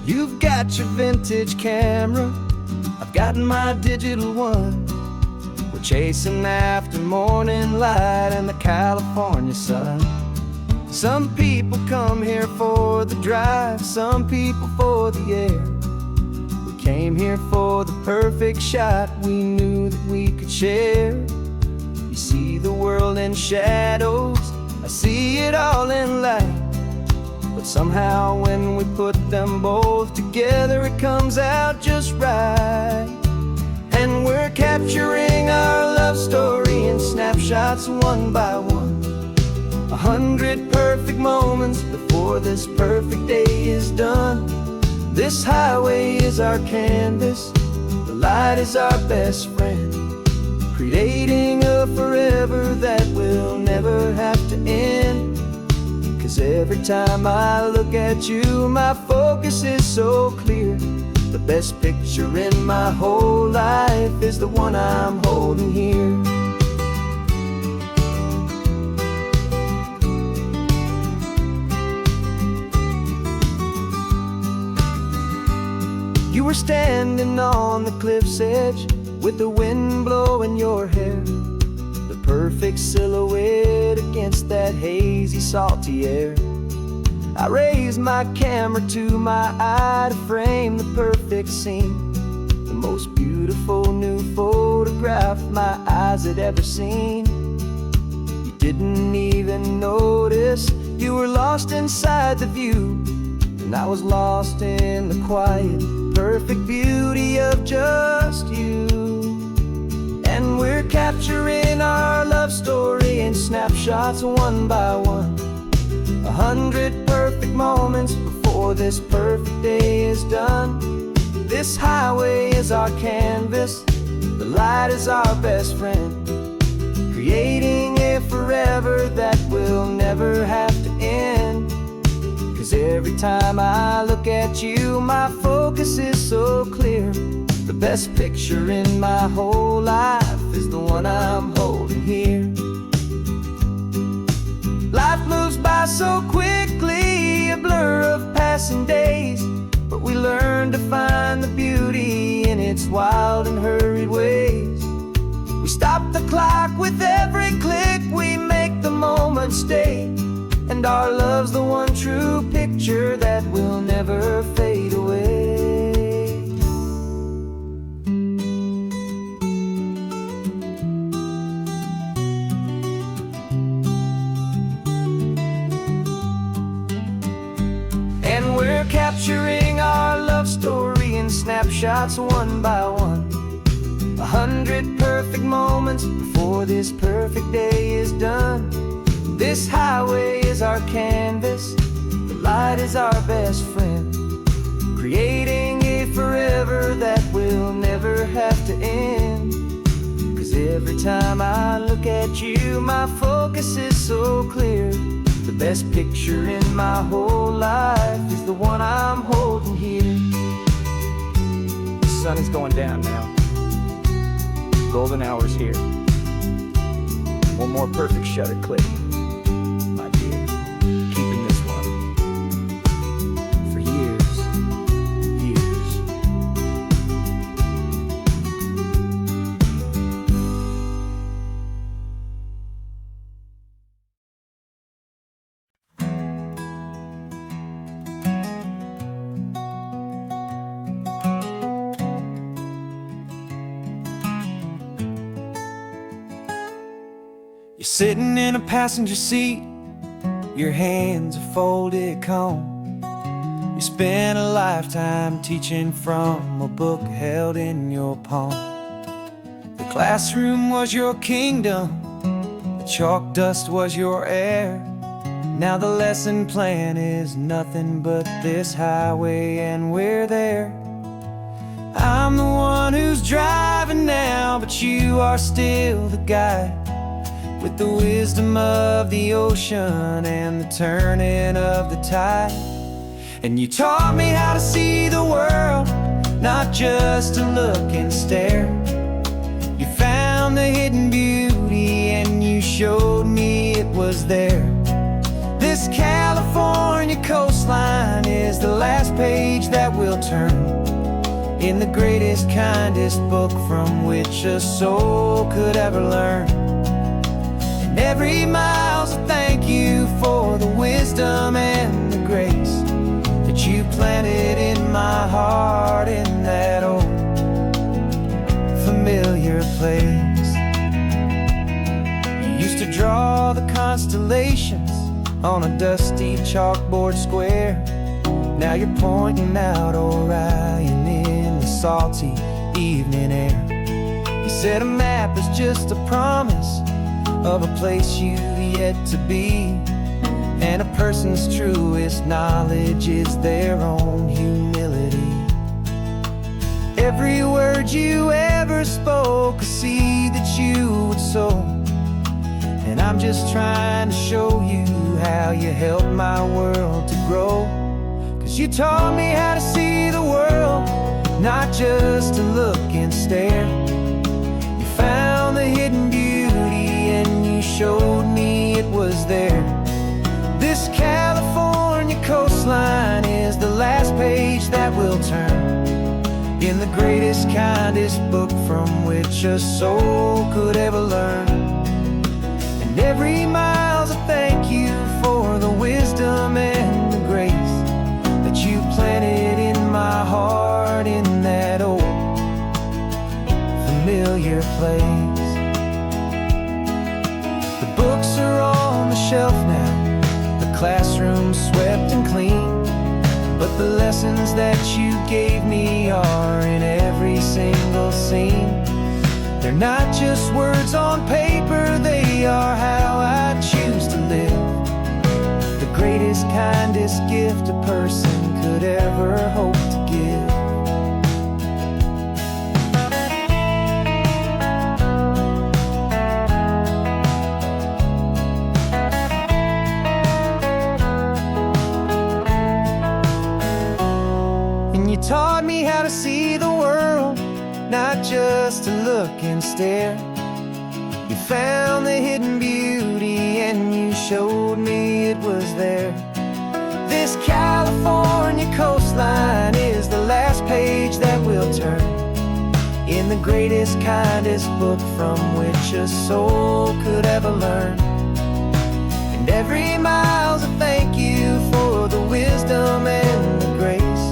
You've got your vintage camera, I've got my digital one. We're chasing after morning light and the California sun. Some people come here for the drive, some people for the air. We came here for the perfect shot we knew that we could share. You see the world in shadows, I see it all in light. But somehow when we put them both together, it comes out just right. And we're capturing our love story in snapshots one by one. 100 perfect moments before this perfect day is done. This highway is our canvas, the light is our best friend, creating a forever that will never have to end. 'Cause every time I look at you, my focus is so clear. The best picture in my whole life is the one I'm holding here. You were standing on the cliff's edge with the wind blowing your hair, the perfect silhouette against that hazy, salty air. I raised my camera to my eye to frame the perfect scene, the most beautiful new photograph my eyes had ever seen. You didn't even notice, you were lost inside the view, and I was lost in the quiet, perfect beauty of just you. And we're capturing our love story in snapshots one by one. 100 perfect moments before this perfect day is done. This highway is our canvas, the light is our best friend, creating a forever that will never have to end. 'Cause every time I look at you, my focus is so clear. The best picture in my whole life is the one I'm holding here. Life moves by so quickly, a blur of passing days, but we learn to find the beauty in its wild and hurried ways. We stop the clock with every click, we make the moment stay, and our love's the one true picture that will never fade away. And we're capturing our love story in snapshots one by one. 100 perfect moments before this perfect day is done. This highway is our canvas, the light is our best friend, creating a forever that will never have to end. 'Cause every time I look at you, my focus is so clear. The best picture in my whole life is the one I'm holding here. The sun is going down now. Golden hour's here. One more perfect shutter click, my dear. Keeping this one for years, years. You're sitting in a passenger seat, your hands are folded calm. You spent a lifetime teaching from a book held in your palm. The classroom was your kingdom, the chalk dust was your air. Now the lesson plan is nothing but this highway and we're there. I'm the one who's driving now, but you are still the guide, with the wisdom of the ocean and the turning of the tide. And you taught me how to see the world, not just to look and stare. You found the hidden beauty and you showed me it was there. This California coastline is is the last page that we'll turn in the greatest, kindest book from which a soul could ever learn. And every mile's a thank you for the wisdom and the grace that you planted in my heart in that old familiar place. You used to draw the constellations on a dusty chalkboard square. Now you're pointing out Orion in the salty evening air. You said a map is just a promise of a place you've yet to be, and a person's truest knowledge is their own humility. Every word you ever spoke, a seed that you would sow, and I'm just trying to show you how you helped my world to grow. 'Cause you taught me how to see the world, not just to look and stare. You found the hidden beauty and you showed me it was there. This California coastline is the last page that we'll turn in the greatest, kindest book from which a soul could ever learn. And every mile's a thank you for the wisdom and the grace that you planted in my heart in that old familiar place. The books are on the shelf now, the classroom swept and clean, but the lessons that you gave me are in every single scene. They're not just words on paper, they are how I choose to live. The greatest, kindest gift a person could ever hope to give. And you taught me how to see the world, not just to look and stare. You found the hidden beauty and you showed me it was there. This California coastline is the last page that we'll turn in the greatest, kindest book from which a soul could ever learn. And every mile's a thank you for the wisdom and the grace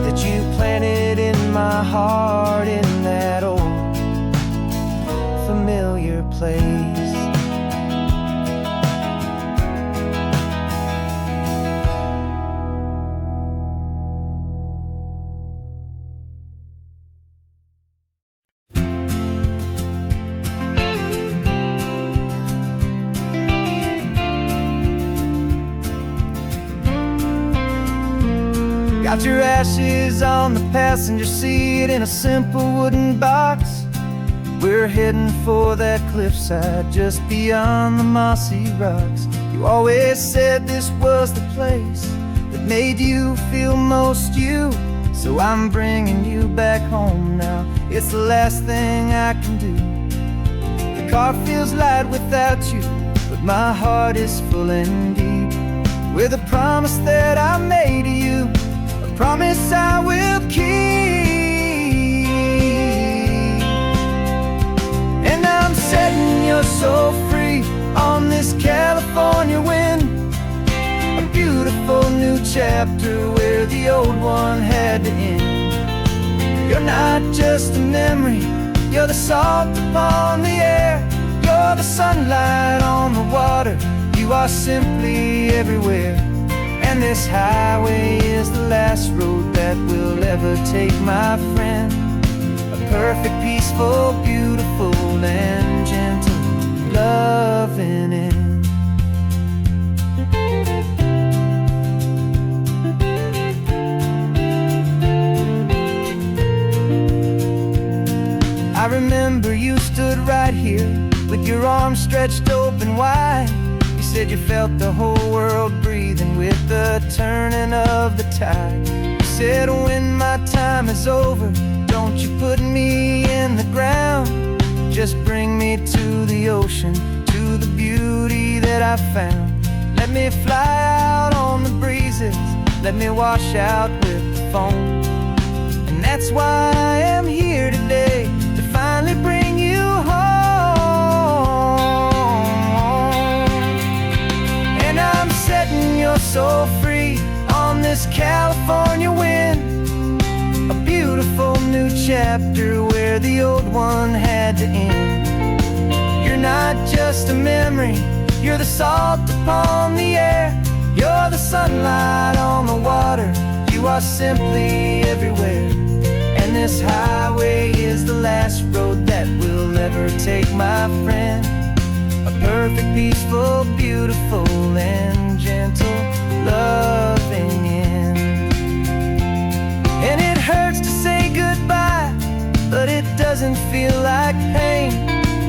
that you planted in my heart in that old familiar place. Got your ashes on the passenger seat in a simple wooden box. We're heading for that cliffside just beyond the mossy rocks. You always said this was the place that made you feel most you, so I'm bringing you back home now. It's the last thing I can do. The car feels light without you, but my heart is full and deep with a promise that I made to you, a promise I will keep. And I'm setting your soul free on this California wind, a beautiful new chapter where the old one had to end. You're not just a memory, you're the salt upon the air, you're the sunlight on the water, you are simply everywhere. And this highway is the last road that we'll ever take, my friend. A perfect, peaceful, beautiful, and gentle loving end. I remember you stood right here with your arms stretched open wide. You said you felt the whole world breathing with the turning of the tide. You said when my time is over, don't you put me in the ground, just bring me to the ocean, to the beauty that I found. Let me fly out on the breezes let me wash out with the foam. And that's why I am here today, to finally bring you home. And I'm setting your soul free on this California wind, a beautiful new chapter where the old one had to end. You're not just a memory, you're the salt upon the air, you're the sunlight on the water, you are simply everywhere. And this highway is the last road that we'll ever take, my friend. A perfect, peaceful, beautiful, and gentle, loving end. And it hurts to say goodbye, but it doesn't feel like pain.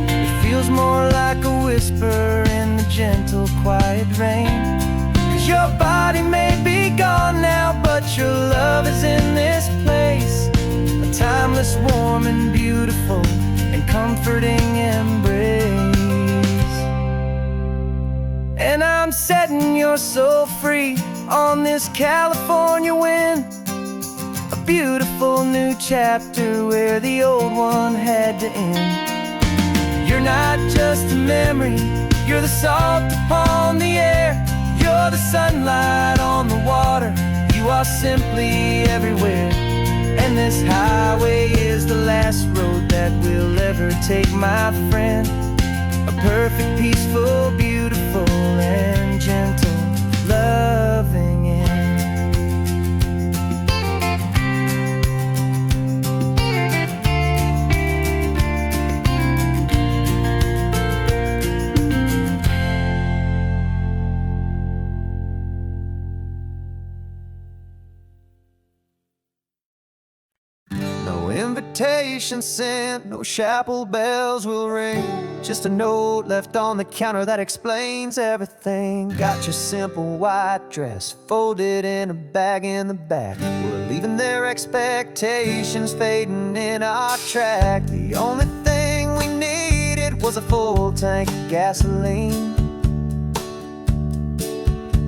It feels more like a whisper in the gentle, quiet rain. 'Cause your body may be gone now, but your love is in this place, a timeless, warm, and beautiful, and comforting embrace. And I'm setting your soul free on this California wind, a beautiful new chapter where the old one had to end. You're not just a memory, you're the salt upon the air, you're the sunlight on the water, you are simply everywhere. And this highway is the last road that we'll ever take, my friend. A perfect, peaceful, beautiful, and gentle, loving end. No invitation sent, no chapel bells will ring, just a note left on the counter that explains everything. Got your simple white dress folded in a bag in the back. We're leaving their expectations fading in our track. The only thing we needed was a full tank of gasoline,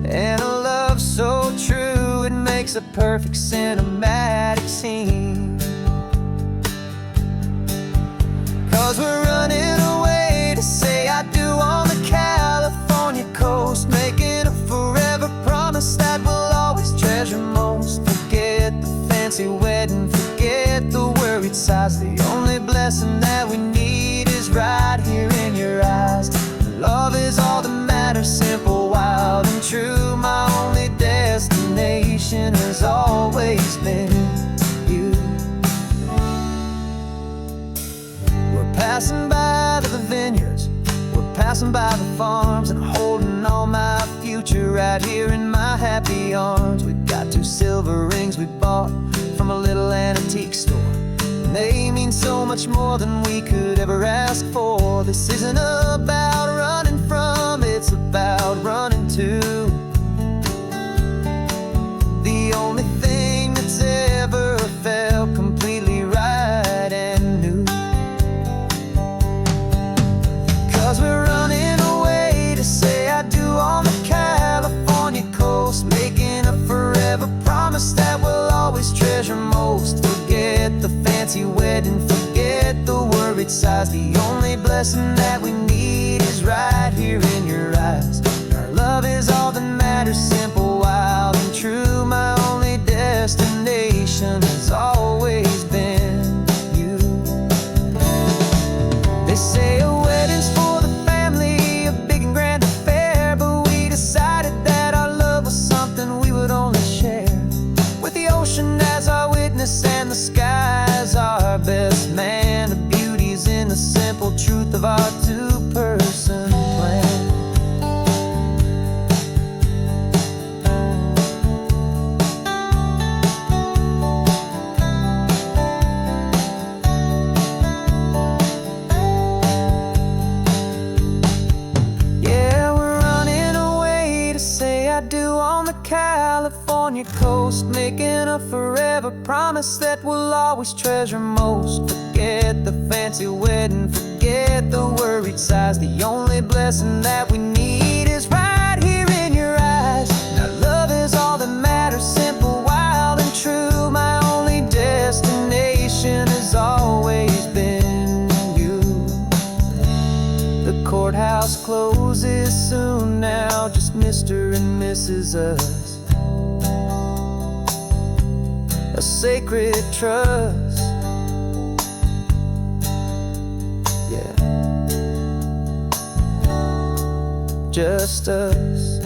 and a love so true it makes a perfect cinematic scene. 'Cause we're running away to say I do on the California coast, making a forever promise that we'll always treasure most. Forget the fancy wedding, forget the worried sighs. The only blessing that we need is right here in your eyes. Love is all that matters, simple, wild, and true. My only destination has always been you. We're passing by the vineyards, we're passing by the farms, and holding all my future right here in my happy arms. We've got 2 silver rings we bought from a little antique store, and they mean so much more than we could ever ask for. This isn't about running from, it's about running to the only thing that's ever felt completely right and new. 'Cause we're running away to say I do on the California coast, making a forever promise that we'll always treasure most. Forget the fancy wedding, forget the worried sighs. The only blessing that we need is right here in your eyes. Our love is all that matters, simple, wild, and true. My only destination has always been you. They say a wedding's for the family, a big and grand affair, but we decided that our love was something we would only share with the ocean as our witness and the sky as our best man. The beauty's in the simple truth of our 2-person plan. California coast, making a forever promise that we'll always treasure most. Forget the fancy wedding, forget the worried sighs. The only blessing that we need is right here in your eyes. Now love is all that matters. Mr. and Mrs. Us, a sacred trust. Yeah, just us.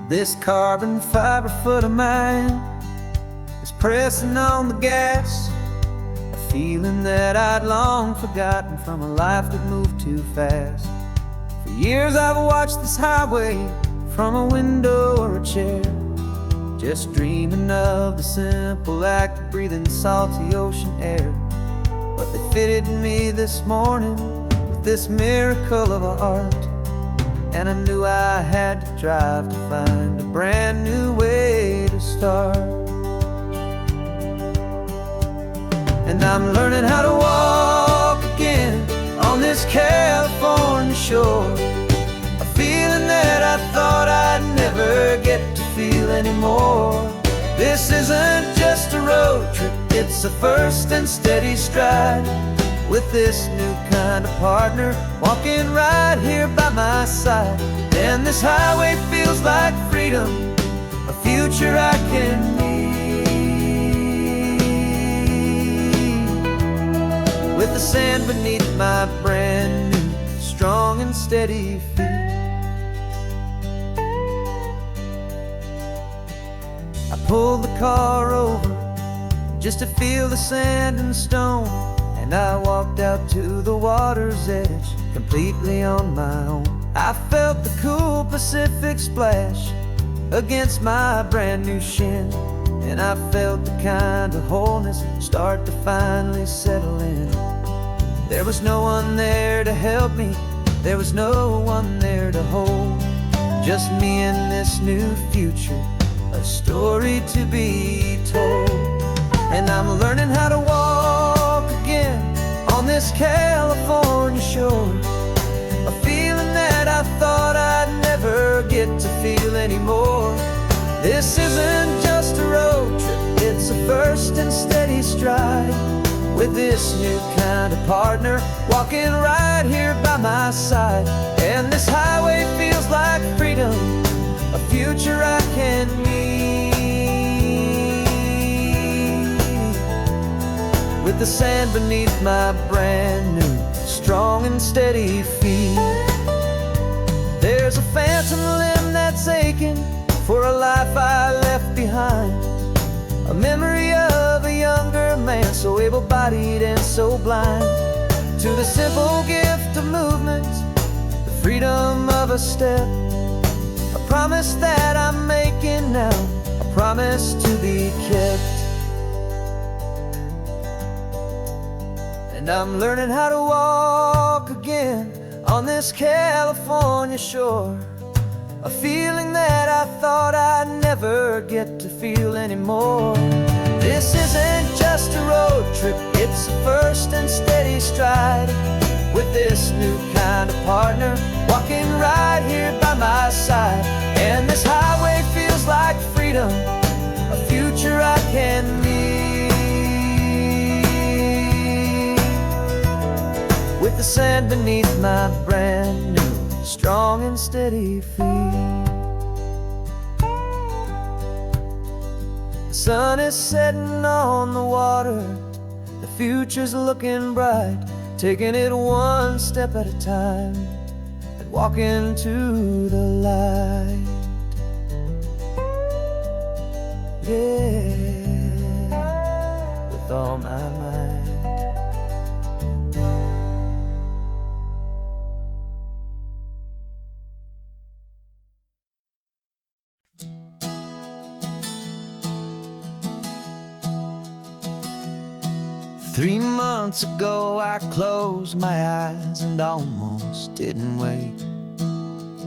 This carbon fiber foot of mine is pressing on the gas, a feeling that I'd long forgotten from a life that moved too fast. For years I've watched this highway from a window or a chair, just dreaming of the simple act of breathing salty ocean air. But they fitted me this morning with this miracle of art, and I knew I had to drive to find a brand new way to start. And I'm learning how to walk again on this California shore, a feeling that I thought I'd never get to feel anymore. This isn't just a road trip, it's a first and steady stride, with this new kind of partner walking right here by my side. And this highway feels like freedom, a future I can need, with the sand beneath my brand new strong and steady feet. I pulled the car over just to feel the sand and stone, and I walked out to the water's edge, completely on my own. I felt the cool Pacific splash against my brand new shin, and I felt the kind of wholeness start to finally settle in. There was no one there to help me, there was no one there to hold, just me and this new future, a story to be told. And I'm learning how to walk again on this California shore, a feeling that I thought I'd never get to feel anymore. This isn't just a road trip, it's a first and steady stride, with this new kind of partner walking right here by my side. And this highway feels like freedom, a future I can need, with the sand beneath my brand new strong and steady feet. There's a phantom limb that's aching for a life I left behind, a memory of a younger man, so able-bodied and so blind, to the simple gift of movement, the freedom of a step, a promise that I'm making now, a promise to be kept. And I'm learning how to walk again on this California shore, a feeling that I thought I'd never get to feel anymore. This isn't just a road trip, it's a first and steady stride, with this new kind of partner walking right here by my side. And this highway feels like freedom, a future I can need, with the sand beneath my brand new strong and steady feet. The sun is setting on the water, the future's looking bright, taking it one step at a time and walking to the light. Yeah, with all my might. 3 months ago I closed my eyes and almost didn't wake.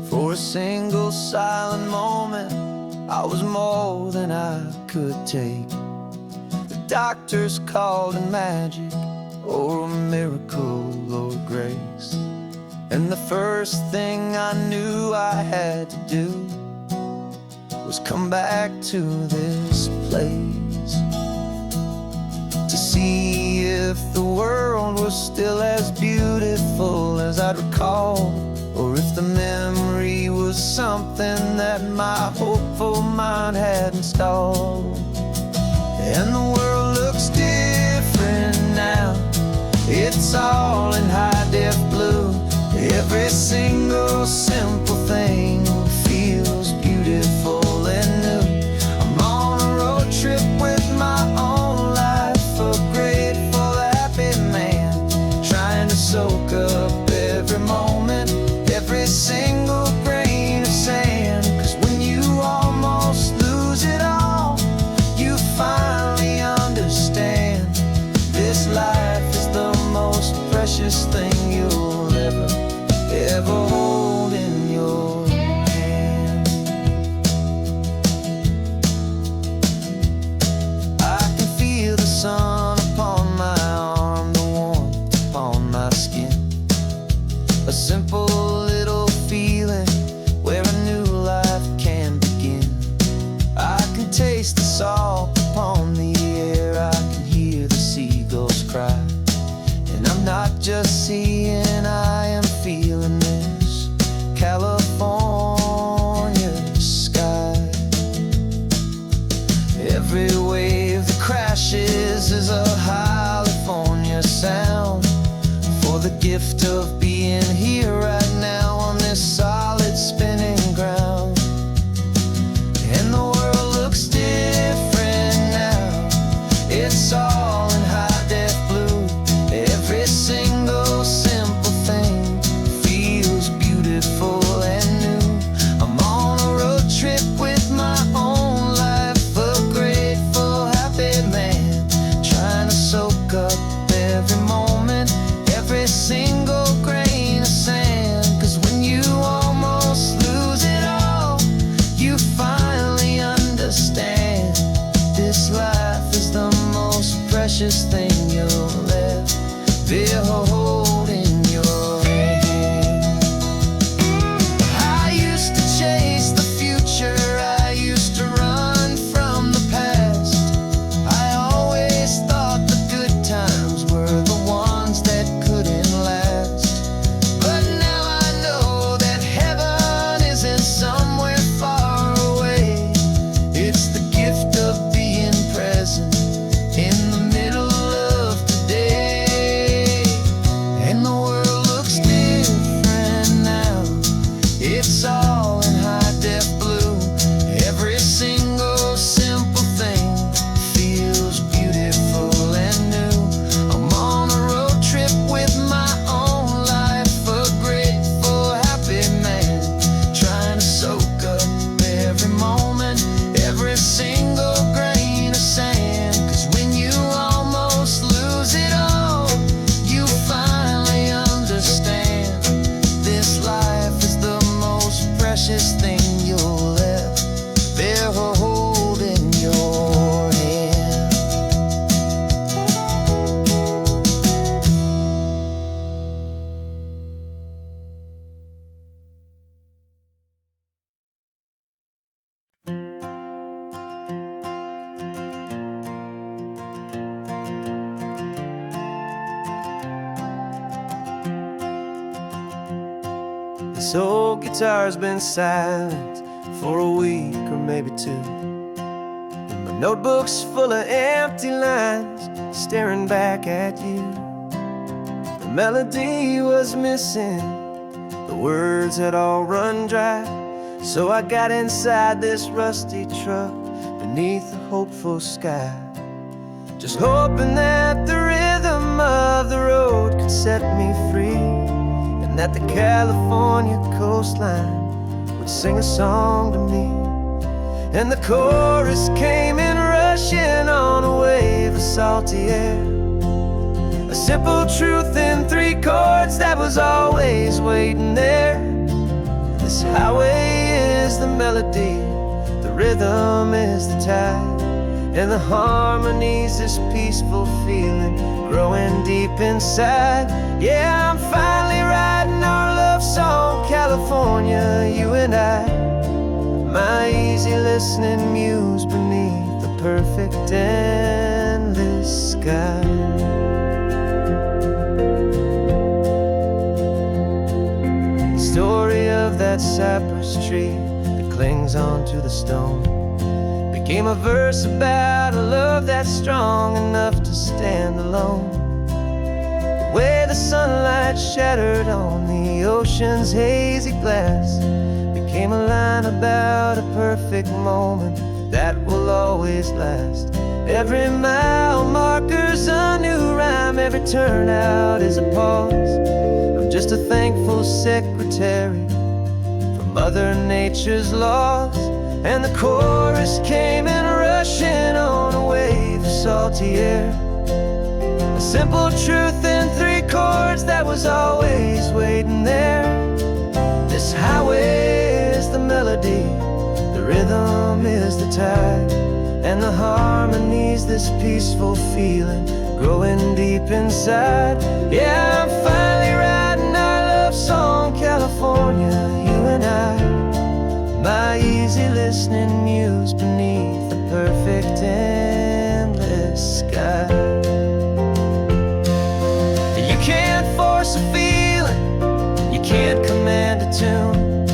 For a single silent moment I was more than I could take. The doctors called it magic, or a miracle, or grace. And the first thing I knew I had to do was come back to this place to see if the world was still as beautiful as I'd recall, or if the memory was something that my hopeful mind had installed. And the world looks different now. It's all in high-def blue. Every single simple thing feels beautiful and new. I'm on a road trip with my own life, a grateful, happy man, trying to soak up every moment, every single grain of sand. 'Cause when you almost lose it all, you finally understand this life is the most precious thing you'll ever hold in your hand. I can feel the sun upon my arm, the warmth upon my skin, a simple little feeling where a new life can begin. I can taste the salt upon the air, I can hear the seagulls cry, and I'm not just seeing, I am feeling this California sky. Every wave that crashes is a California sound, for the gift of being here right now on this solid spinning ground. And the world looks different now. It's all in high-def blue. Every single simple thing feels beautiful and new. I'm on a road trip with my own life, a grateful, happy man, trying to soak up every moment, every single grain of sand. 'Cause when you almost lose it all, you finally understand this life is the most precious thing you'll ever hold in your hand. I used to chase the future, I used to run from the past. I always thought the good times were the ones that couldn't last. But now I know that heaven isn't somewhere far away. It's the gift of being present in the middle of today. And the world looks different now. It's all in high-def blue. Every single simple thing feels beautiful and new. I'm on a road trip with my own life, a grateful, happy man, trying to soak up every moment, every single grain of sand. 'Cause when you almost lose it all, you finally understand this life is the most precious thing you'll ever hold in your hand. This old guitar's been silent for a week or maybe two, and my notebook's full of empty lines staring back at you. The melody was missing, the words had all run dry, so I got inside this rusty truck beneath a hopeful sky, just hoping that the rhythm of the road could set me free, and that the California coastline would sing a song to me. And the chorus came in rushing on a wave of salty air, a simple truth in 3 chords that was always waiting there. This highway is the melody, the rhythm is the tide, and the harmony's this peaceful feeling growing deep inside. Yeah, I'm finally riding our love love song, California, you and I. My easy listening muse beneath the perfect endless sky. The story of that cypress tree that clings onto the stone became a verse about a love that's strong enough to stand alone. The way the sunlight shattered on the ocean's hazy glass became a line about a perfect moment that will always last. Every mile marker's a new rhyme, every turnout is a pause. I'm just a thankful secretary for Mother Nature's laws. And the chorus came in rushing on a wave of salty air. A simple truth in 3 chords that was always waiting there. This highway is the melody, the rhythm is the tide, and the harmony's this peaceful feeling growing deep inside. Yeah, I'm finally writing our love song, California, you and I. My easy listening muse beneath the perfect endless sky. You can't force a feeling, you can't command a tune.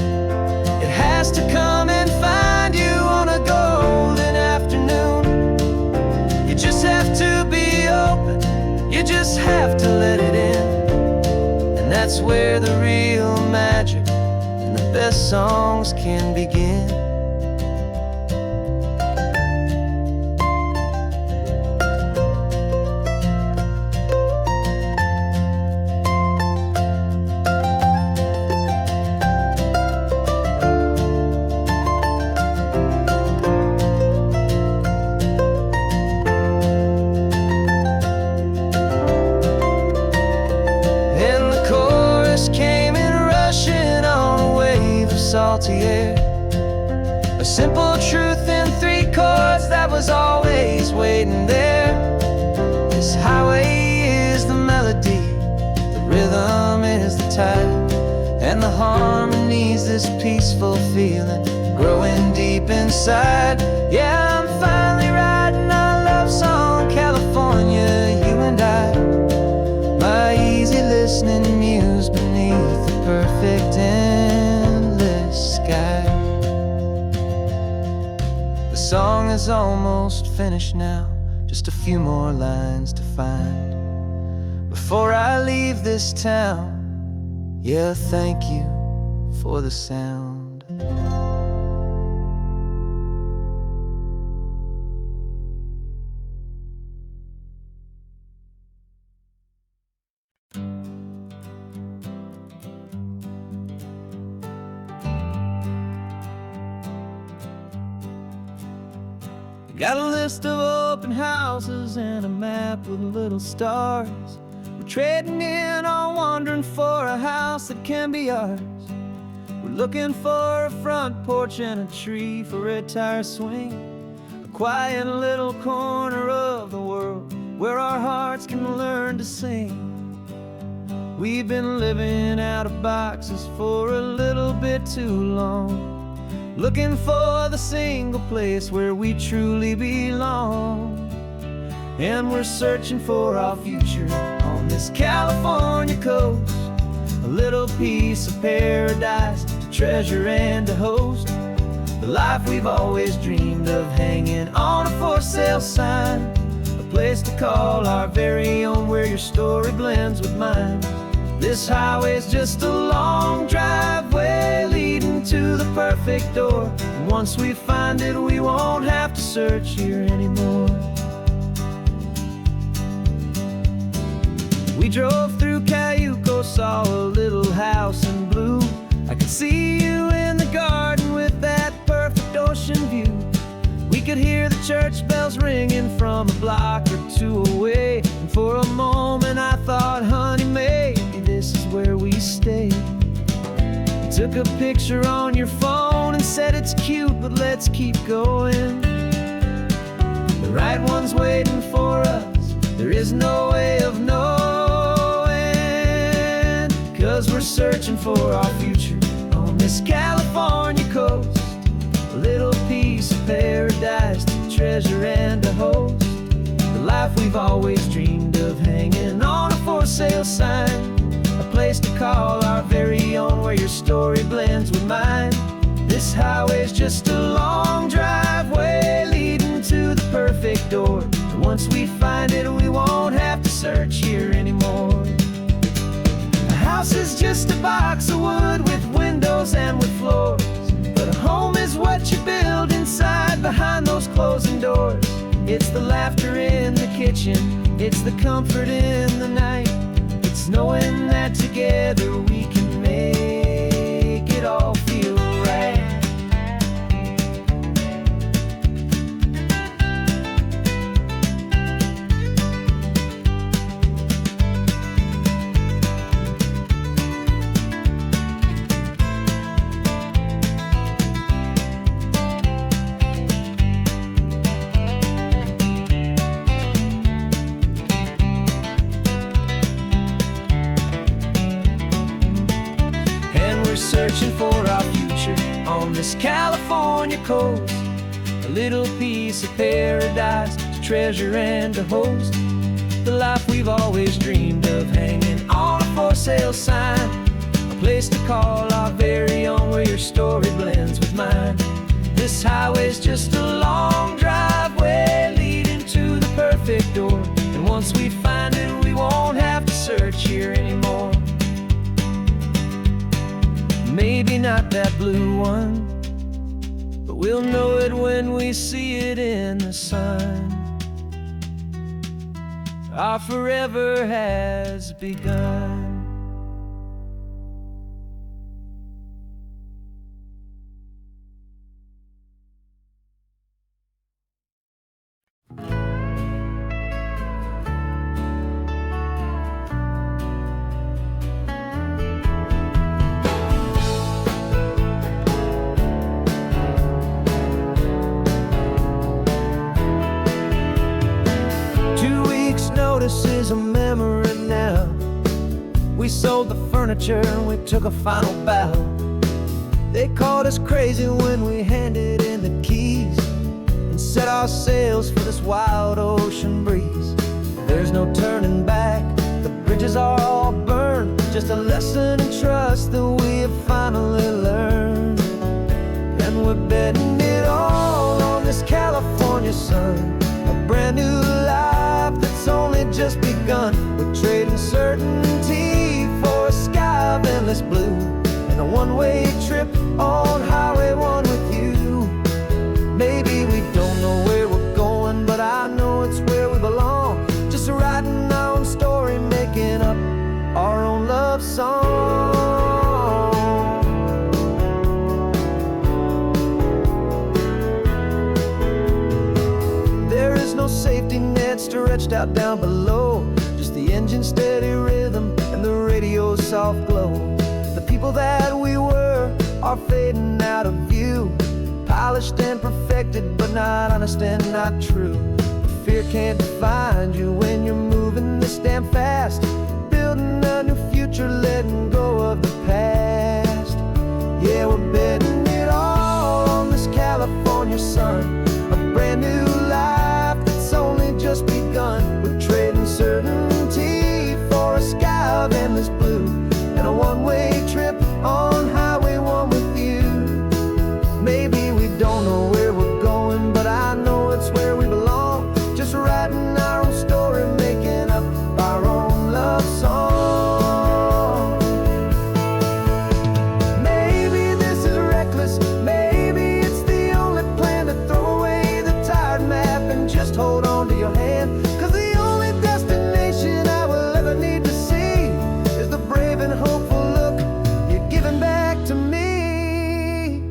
It has to come and find you on a golden afternoon. You just have to be open, you just have to let it in. And that's where the real magic and the best songs can begin. Salty air, a simple truth in 3 chords that was always waiting there. This highway is the melody, the rhythm is the tide, and the harmony's this peaceful feeling growing deep inside. Yeah, I'm finally writing our love song, California, you and I. My easy listening muse beneath the perfect endless sky. The song is almost finished now, just a few more lines to find before I leave this town. Yeah, thank you for the sound. Got a list of open houses and a map with little stars. We're trading in or wandering for a house that can be ours. We're looking for a front porch and a tree for a tire swing, a quiet little corner of the world where our hearts can learn to sing. We've been living out of boxes for a little bit too long, looking for the single place where we truly belong. And we're searching for our future on this California coast, a little piece of paradise to treasure and to host, the life we've always dreamed of hanging on a for sale sign, a place to call our very own where your story blends with mine. This highway's just a long driveway leading to the perfect door, and once we find it we won't have to search here anymore. We drove through Cayuco, saw a little house in blue. I could see you in the garden with that perfect ocean view. We could hear the church bells ringing from a block or 2 away, and for a moment I thought, honey, maybe this is where we stay. You took a picture on your phone and said it's cute, but let's keep going. The right one's waiting for us, there is no way of knowing, 'cause we're searching for our future on this California coast. A little piece of paradise, to treasure and to host. The life we've always dreamed of, hanging on a for sale sign. A place to call our very own, where your story blends with mine. This highway's just a long driveway leading to the perfect door. And once we find it, we won't have to search here anymore. A house is just a box of wood with windows and with floors. But a home is what you build inside, behind those closing doors. It's the laughter in the kitchen, it's the comfort in the night. It's knowing that together we can make it all feel right. Searching for our future on this California coast. A little piece of paradise, to treasure and to host. The life we've always dreamed of, hanging on a for sale sign. A place to call our very own, where your story blends with mine. This highway's just a long driveway leading to the perfect door. And once we find it, we won't have to search here anymore. Maybe not that blue one, but we'll know it when we see it in the sun. Our forever has begun. This is a memory now. We sold the furniture and we took a final bow. They called us crazy when we handed in the keys and set our sails for this wild ocean breeze. There's no turning back, the bridges are all burned. Just a lesson in trust that we have finally learned. And we're betting it all on this California sun. A brand new life that's only just begun. We're trading certainty for a sky of endless blue, and a one-way trip on Highway 1 with you. Maybe we don't know where we're going, but I know it's where we belong. Just writing our own story, making up our own love song. There is no safety net stretched out down below, just the engine's steady rhythm and the radio's soft glow. The people that we were are fading out of view, polished and perfected, but not honest and not true. Fear can't define you when you're moving this damn fast, building a new future, letting go of the past. Yeah, we're betting it all on this California sun, a brand new life that's only just begun. We're trading certainty for a sky of endless blue, and a one-way trip on Highway 1 with you. Maybe we don't know where we're going, but I know it's where we belong. Just writing our own story, making up our own love song. Maybe this is reckless, maybe it's the only plan to throw away the tired map and just hold on to your hand. 'Cause the only destination I will ever need to see is the brave and hopeful look you're giving back to me.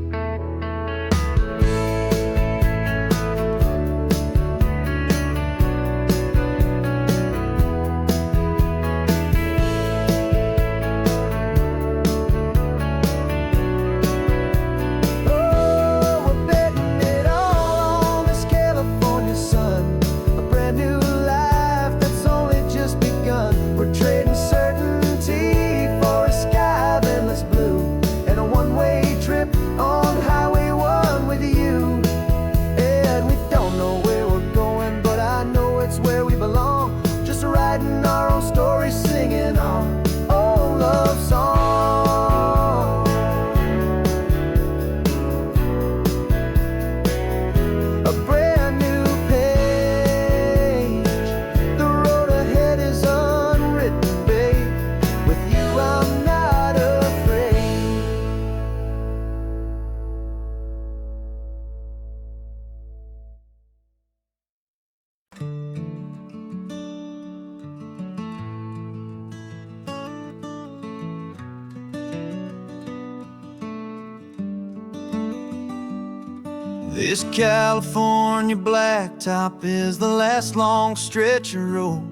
This California blacktop is the last long stretch of road,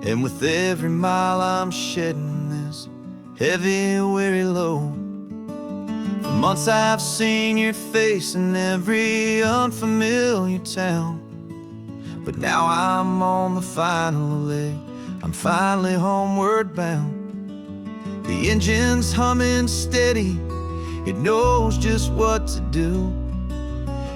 and with every mile I'm shedding this heavy, weary load. For months I've seen your face in every unfamiliar town, but now I'm on the final leg, I'm finally homeward bound. The engine's humming steady, it knows just what to do.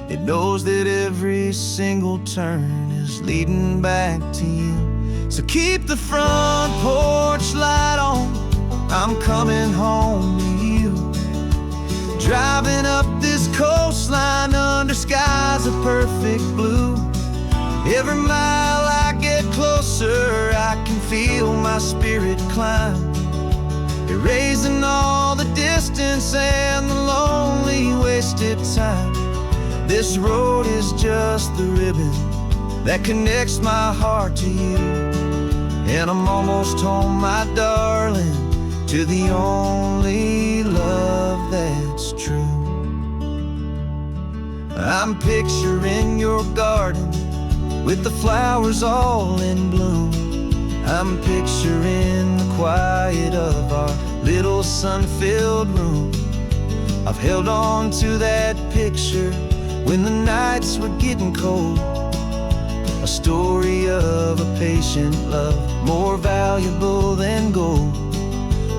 It knows that every single turn is leading back to you. So keep the front porch light on, I'm coming home to you. Driving up this coastline under skies of perfect blue. Every mile I get closer, I can feel my spirit climb, erasing all the distance and the lonely wasted time. This road is just the ribbon that connects my heart to you, and I'm almost home, my darling, to the only love that's true. I'm picturing your garden with the flowers all in bloom. I'm picturing the quiet of our little sun-filled room. I've held on to that picture when the nights were getting cold, a story of a patient love, more valuable than gold.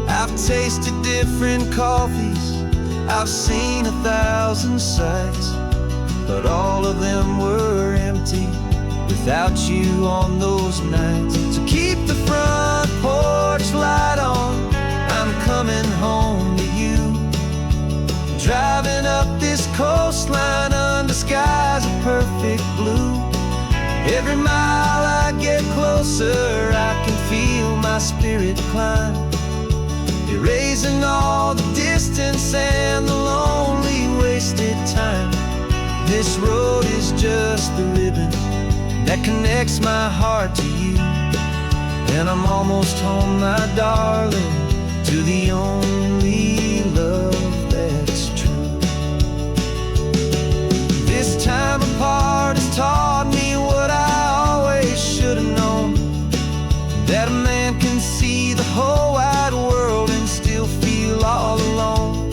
I've tasted different coffees, I've seen 1,000 sights, but all of them were empty without you on those nights. So keep the front porch light on, I'm coming home to you. Driving up this coastline under skies of perfect blue. Every mile I get closer, I can feel my spirit climb, erasing all the distance and the lonely wasted time. This road is just the ribbon that connects my heart to you, and I'm almost home, my darling, to the only love that's true. This time apart has taught me what I always should have known, that a man can see the whole wide world and still feel all alone.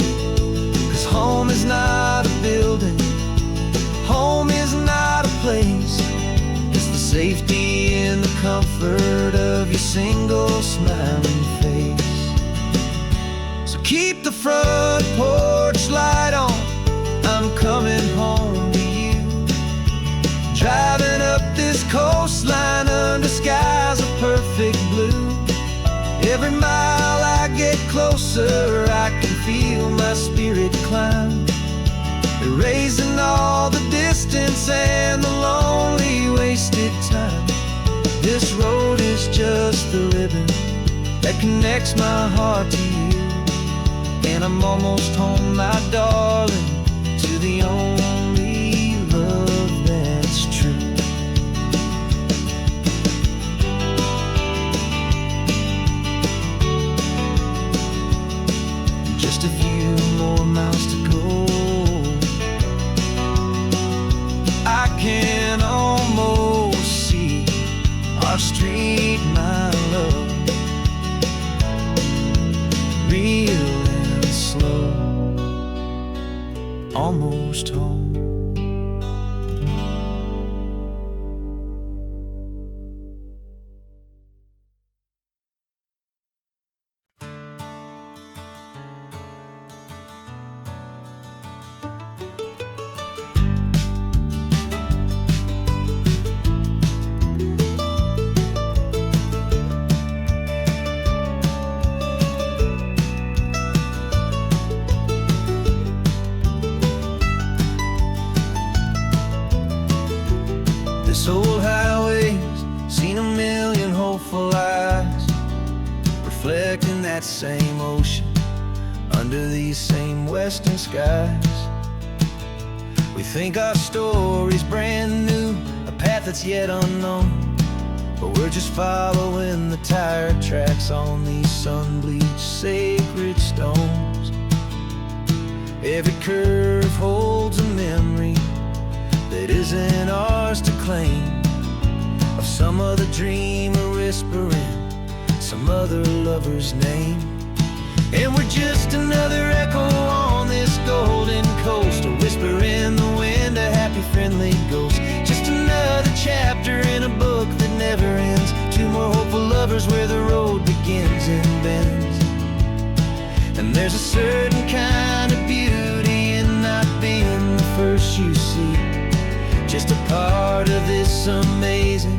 'Cause home is not a building, home is not a place, it's the safety and the comfort of your single smiling face. So keep the front porch light on, I'm coming home to you. Driving up this coastline under skies of perfect blue. Every mile I get closer, I can feel my spirit climb, erasing all the distance and the lonely wasted time. This road is just the ribbon that connects my heart to you, and I'm almost home, my darling, to the only love that's true. Just a few more miles to go, I can almost see our street, my love, real and slow, almost home. This old highway's seen a million hopeful eyes, reflecting that same ocean under these same western skies. We think our story's brand new, a path that's yet unknown, but we're just following the tire tracks on these sun-bleached sacred stones. Every curve holds a memory, that isn't ours to claim, of some other dreamer whispering some other lover's name. And we're just another echo on this golden coast, a whisper in the wind, a happy friendly ghost. Just another chapter in a book that never ends, two more hopeful lovers where the road begins and bends. And there's a certain kind of beauty in not being the first you see, just a part of this amazing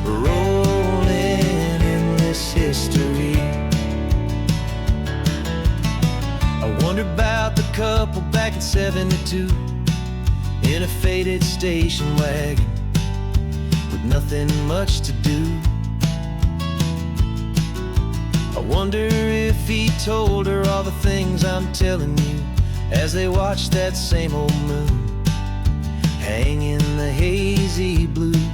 rolling endless history. I wonder about the couple back in '72 in a faded station wagon with nothing much to do. I wonder if he told her all the things I'm telling you as they watched that same old moon hang in the hazy blue.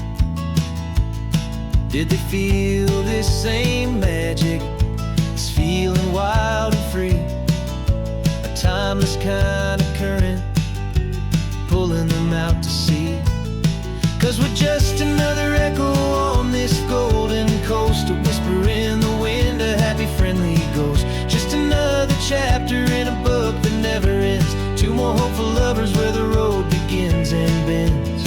Did they feel this same magic, this feeling wild and free, a timeless kind of current pulling them out to sea? 'Cause we're just another echo on this golden coast, a whisper in the wind, a happy friendly ghost. Just another chapter in a book that never ends, two more hopeful lovers where the road begins and bends.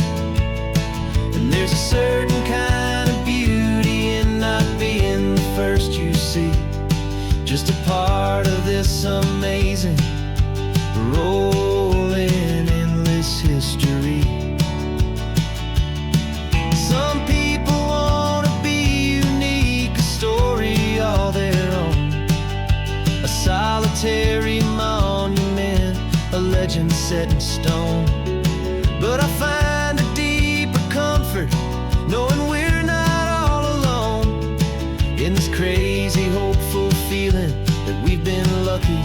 And there's a certain kind of beauty in not being the first you see, just a part of this amazing rolling endless history. Some people want to be unique, a story all their own, a solitary monument, a legend set in stone. But I find a deeper comfort knowing we're not all alone in this crazy hopeful feeling that we've been lucky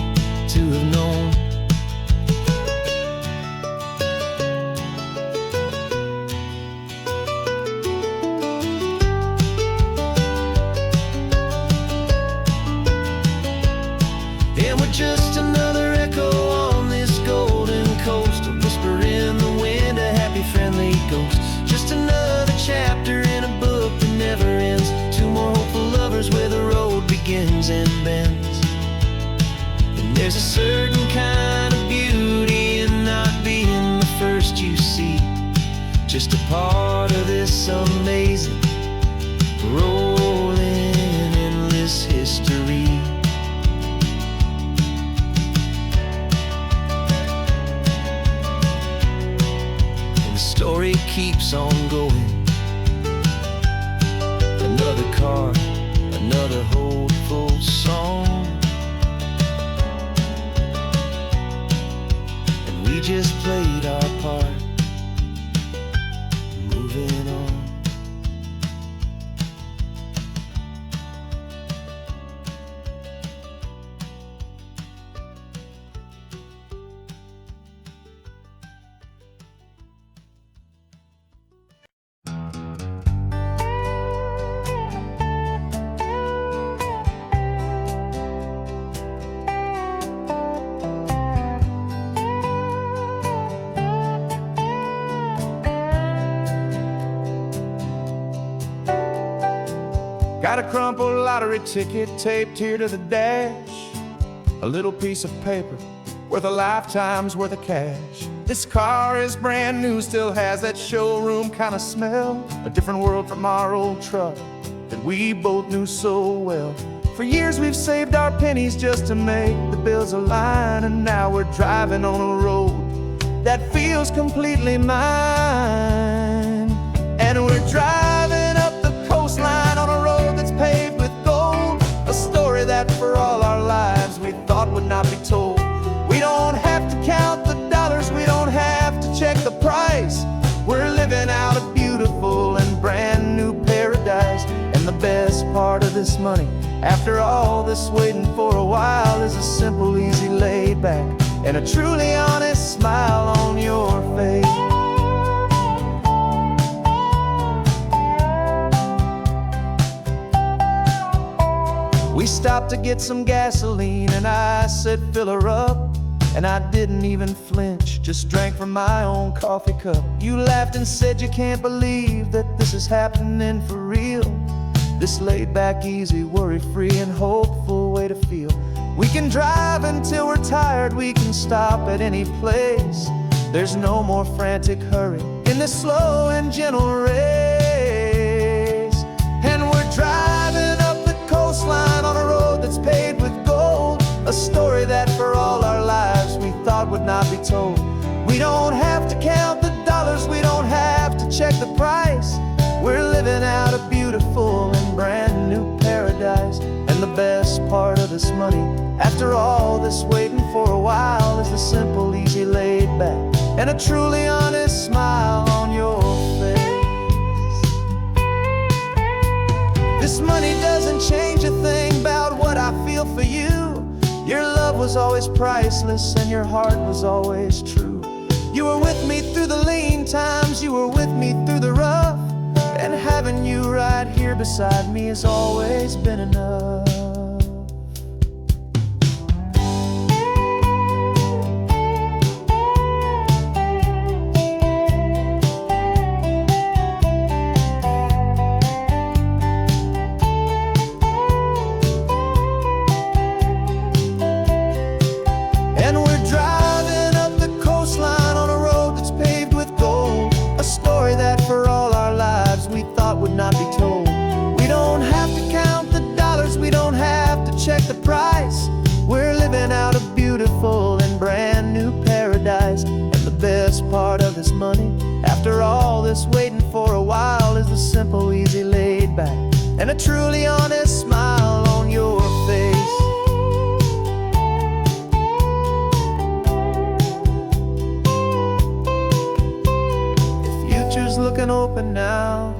to have known. And we're just another echo on this golden coast, a whisper in the wind, a happy friendly ghost. Just another chapter in a book that never ends, two more hopeful lovers where the road begins and bends. And there's a certain kind of beauty in not being the first you see, just a part of this amazing rolling endless history. Story keeps on going, another card, another hopeful song, and we just played our part, moving on. Got a crumpled lottery ticket taped here to the dash, a little piece of paper worth a lifetime's worth of cash. This car is brand new, still has that showroom kind of smell, a different world from our old truck that we both knew so well. For years we've saved our pennies just to make the bills align, and now we're driving on a road that feels completely mine. And we're driving up the coastline on a road that's paved with gold, a story that for all our lives we thought would not be told. We don't have to count the dollars, we don't have to check the price. We're living out a beautiful and brand new paradise. And the best part of this money, after all this waiting for a while, is a simple, easy, laid back, and a truly honest smile on your face. We stopped to get some gasoline, and I said, fill her up. and I didn't even flinch, just drank from my own coffee cup. You laughed and said you can't believe that this is happening for real. This laid back, easy, worry-free and hopeful way to feel. We can drive until we're tired, we can stop at any place. There's no more frantic hurry in this slow and gentle race. And we're driving up the coastline on a road that's paved with gold, a story that for all our lives we thought would not be told. We don't have to count the dollars, we don't have to check the price. We're living out a beautiful and brand new paradise. And the best part of this money, after all this waiting for a while, is the simple, easy, laid back, and a truly honest smile on your face. This money doesn't change a thing about what I feel for you. Your love was always priceless and your heart was always true. You were with me through the lean times, you were with me through the rough, and having you right here beside me has always been enough. And we're driving up the coastline on a road that's paved with gold, a story that for all our lives we thought would not be told. We don't have to count the dollars, we don't have to check the price. We're living out a beautiful and brand new paradise. And the best part of this money, after all this waiting for a while, is the simple, easy, laid back, and a truly honest smile on your face. Looking open now,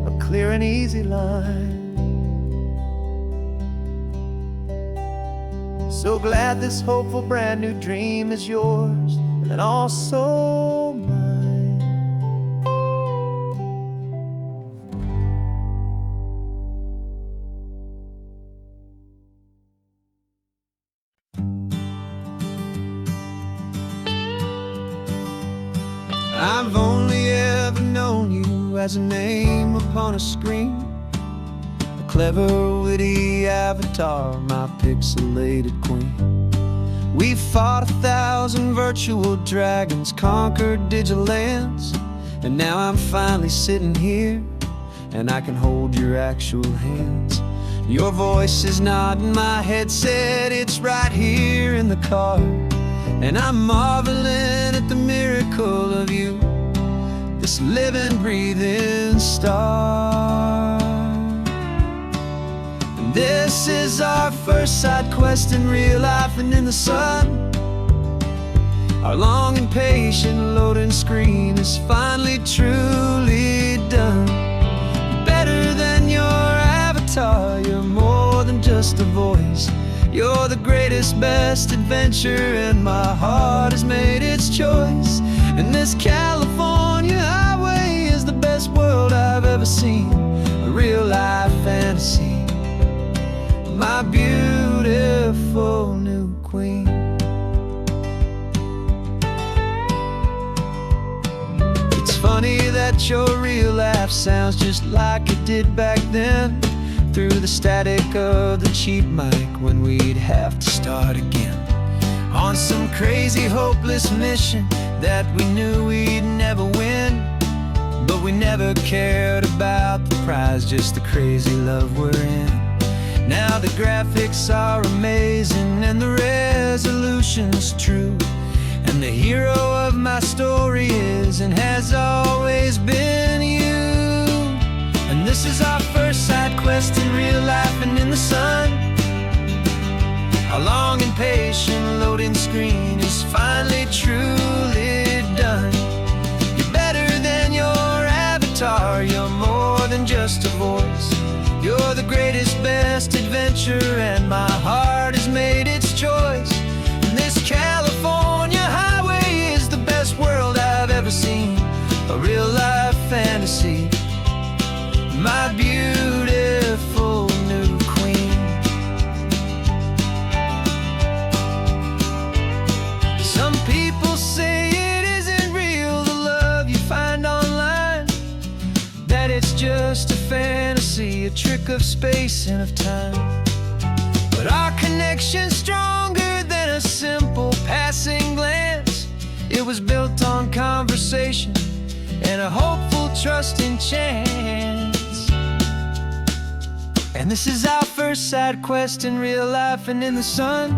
a clear and easy line. So glad this hopeful brand new dream is yours and also mine. I've only ever known you as a name upon a screen, a clever, witty avatar, my pixelated queen. We fought 1,000 virtual dragons, conquered digital lands, and now I'm finally sitting here, and I can hold your actual hands. Your voice is not in my headset, it's right here in the car, and I'm marveling at the miracle of you, this living, breathing star. And this is our first side quest in real life and in the sun. Our long and patient loading screen is finally truly done. Better than your avatar, you're more than just a voice. You're the greatest, best adventure, and my heart has made its choice. And this California highway is the best world I've ever seen, a real-life fantasy, my beautiful new queen. It's funny that your real life sounds just like it did back then, through the static of the cheap mic when we'd have to start again, on some crazy, hopeless mission that we knew we'd never win. But we never cared about the prize, just the crazy love we're in. Now the graphics are amazing and the resolution's true, and the hero of my story is and has always been you. And this is our first side quest in real life and in the sun. Our long and patient loading screen is finally truly done. You're better than your avatar, you're more than just a voice. You're the greatest, best adventure, and my heart has made its choice. And this California highway is the best world I've ever seen, a real-life fantasy, my beautiful new queen. mercy, a trick of space and of time. But our connection's stronger than a simple passing glance. It was built on conversation and a hopeful trust in chance. And this is our first side quest in real life and in the sun.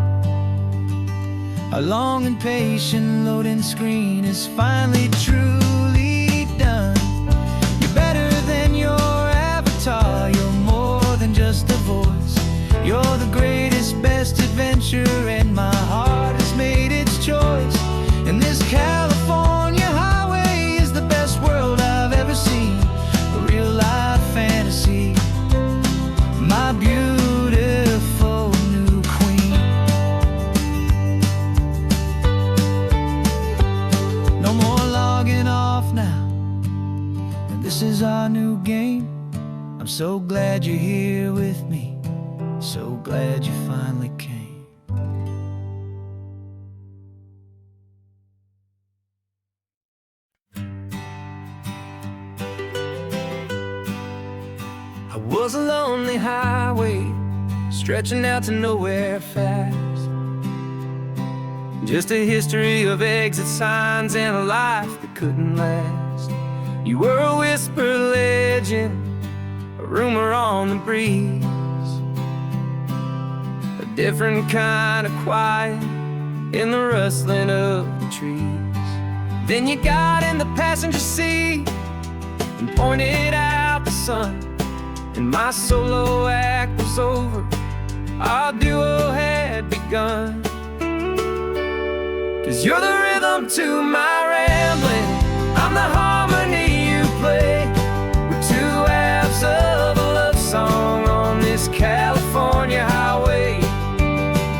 Our long and patient loading screen is finally truly done. You're better than your avatar, you're more than just a voice. You're the greatest, best adventure, and my heart has made its choice. And this California highway is the best world I've ever seen, a real life fantasy, my beautiful new queen. No more logging off now, and this is our new game. I'm so glad you're here with me, so glad you finally came. I was a lonely highway, stretching out to nowhere fast. Just a history of exit signs and a life that couldn't last. You were a whisper legend, a rumor on the breeze, a different kind of quiet in the rustling of the trees. Then you got in the passenger seat and pointed out the sun, and my solo act was over, our duo had begun. 'Cause you're the rhythm to my rambling, I'm the harmony you play. We're two halves of a love song on this California highway,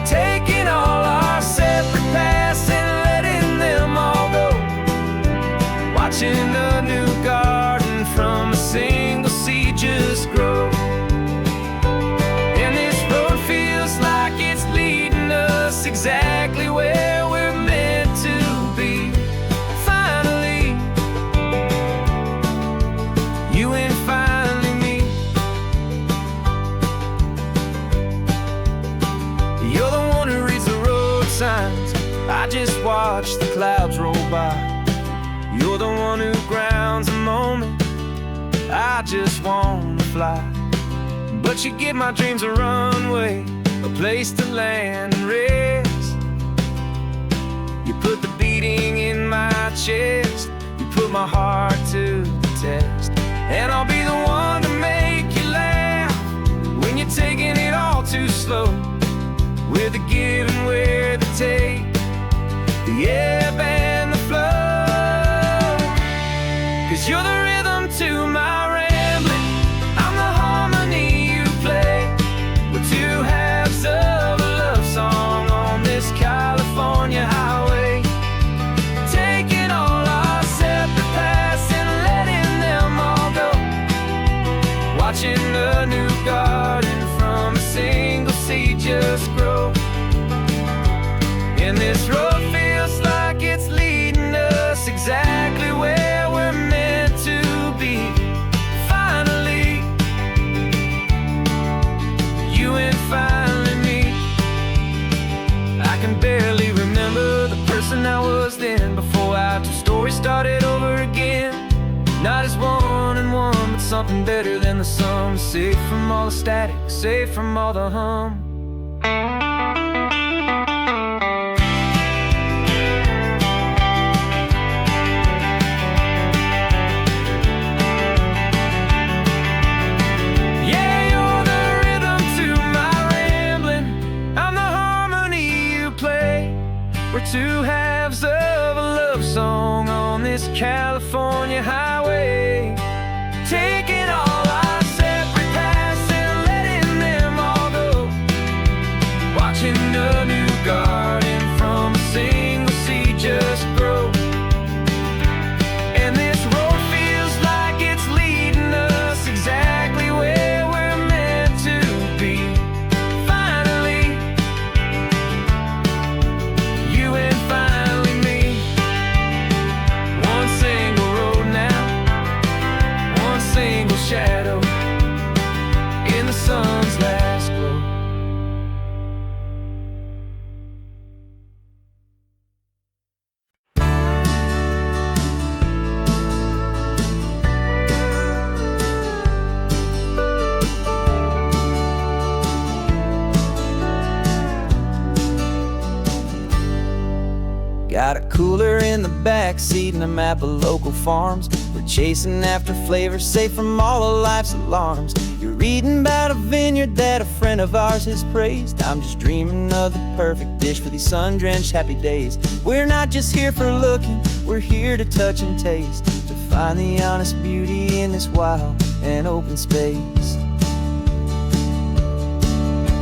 taking all our separate paths and letting them all go, watching a new garden from a single seed just grow. And this road feels like it's leading us exactly where we're meant to be. Finally, you and finally me. You're the one who reads the road signs, I just watch the clouds roll by. You're the one who grounds the moment, I just wanna fly. But you give my dreams a runway, a place to land and rest. You put the beating in my chest, you put my heart to the test. And I'll be the one to make you laugh when you're taking it all too slow. We're the give and we're the take, the ebb and the flow. 'Cause you're the rhythm to my rambling, I'm the harmony you play. We're two halves of a love song on this California highway, taking all our separate paths and letting them all go, watching a new garden from a single seed just grow. And this road feels like it's leading us exactly where we're meant to be. Finally, you and finally me. I can barely remember the person I was then, before our two stories started over again. Not as one and one, but something better than the sum. Safe from all the static, safe from all the hum. We're two halves of a love song on this California highway, taking all our separate paths and letting them all go, Got a cooler in the back seat and a map of local farms. We're chasing after flavors safe from all of life's alarms. You're reading about a vineyard that a friend of ours has praised. I'm just dreaming of the perfect dish for these sun-drenched happy days. We're not just here for looking, we're here to touch and taste, to find the honest beauty in this wild and open space.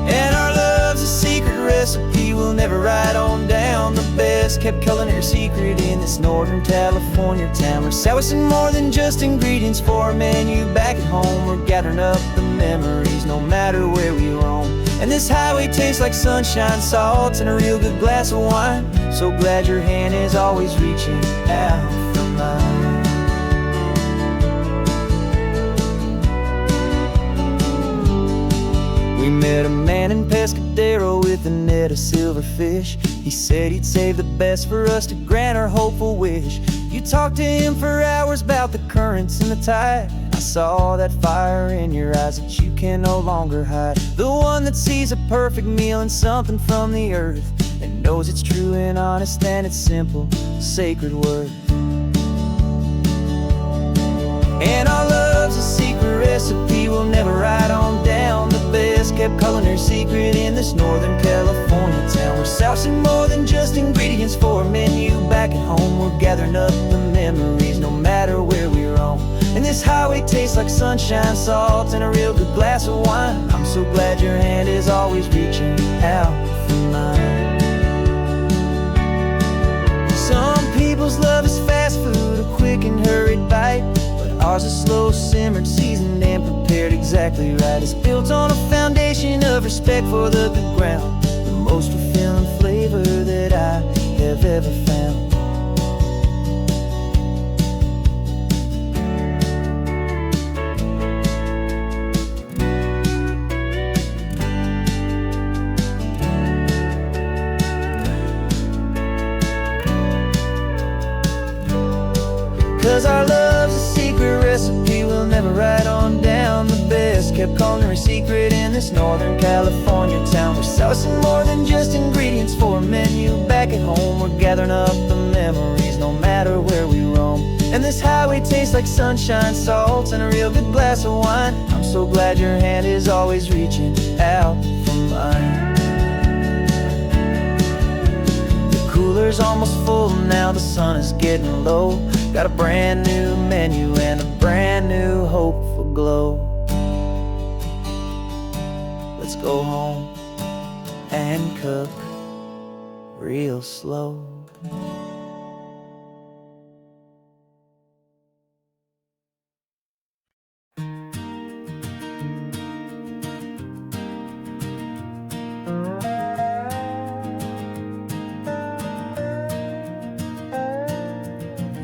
And our love's a secret recipe we'll never write on down. The best kept culinary secret in this Northern California town. We're sourcing more than just ingredients for a menu back at home. We're gathering up the memories no matter where we roam. And this highway tastes like sunshine, salt, and a real good glass of wine. So glad your hand is always reaching out for mine. We met a man in Pescadero with a net of silverfish. He said he'd save the best for us to grant our hopeful wish. You talked to him for hours about the currents and the tide. I saw that fire in your eyes that you can no longer hide. The one that sees a perfect meal and something from the earth, and knows it's true and honest and it's simple, sacred word. And our love's a secret recipe we'll never write on down. The best kept culinary secret in this Northern California town. We're sourcing more than just ingredients for a menu back at home. We're gathering up the memories no matter where we roam. And this highway tastes like sunshine, salt, and a real good glass of wine. I'm so glad your hand is always reaching out for mine. Some people's love is fast food, a quick and hurried bite. Ours is slow simmered, seasoned and prepared exactly right. It's built on a foundation of respect for the good ground, the most fulfilling flavor that I have ever found. 'Cause our love's a secret recipe we'll never write on down. The best kept culinary secret in this Northern California town. We're sourcing more than just ingredients for a menu back at home. We're gathering up the memories no matter where we roam. And this highway tastes like sunshine, salt, and a real good glass of wine. I'm so glad your hand is always reaching out for mine. The cooler's almost full now, the sun is getting low. Got a brand new menu and a brand new hopeful glow. Let's go home and cook real slow.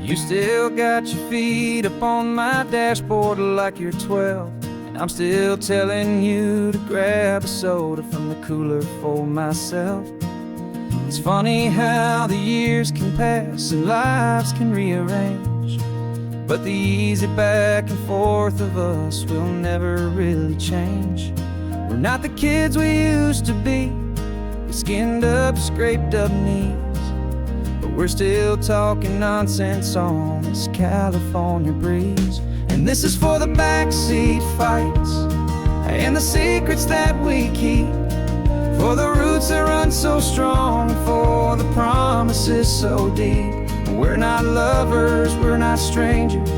You still got your feet up on my dashboard like you're 12, and I'm still telling you to grab a soda from the cooler for myself. It's funny how the years can pass and lives can rearrange, but the easy back and forth of us will never really change. We're not the kids we used to be, with skinned up, scraped up knees, but we're still talking nonsense on this California breeze. And this is for the backseat fights and the secrets that we keep, for the roots that run so strong, for the promises so deep. We're not lovers, we're not strangers,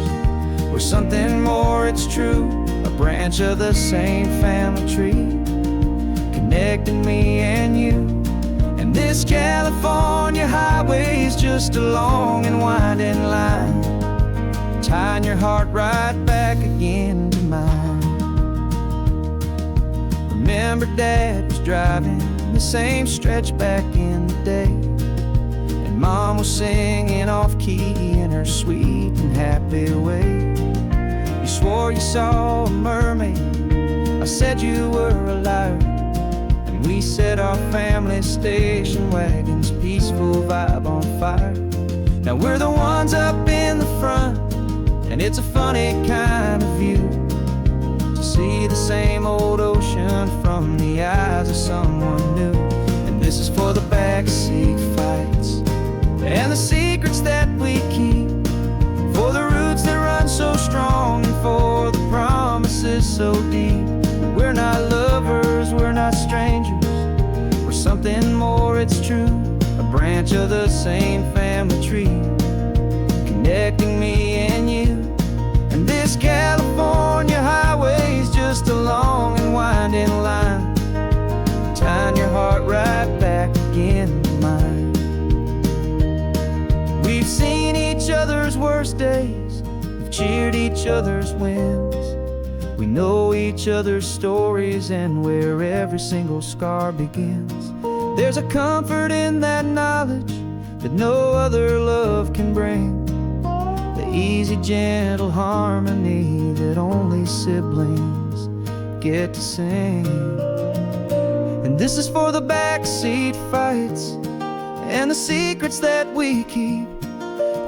we're something more, it's true. A branch of the same family tree, connecting me and you. And this California highway is just a long and winding line, tying your heart right back again to mine. Remember Dad was driving the same stretch back in the day, and Mom was singing off-key in her sweet and happy way. You swore you saw a mermaid, I said you were a liar, and we set our family station wagon's peaceful vibe on fire. Now we're the ones up in the front, and it's a funny kind of view to see the same old ocean from the eyes of someone new. And this is for the backseat fights and the so deep. We're not lovers, we're not strangers, we're something more, it's true. A branch of the same family tree, connecting me and you. And this California highway's just a long and winding line, tying your heart right back again to mine. We've seen each other's worst days, we've cheered each other's wins. We know each other's stories and where every single scar begins. There's a comfort in that knowledge that no other love can bring, the easy, gentle harmony that only siblings get to sing. And this is for the backseat fights and the secrets that we keep,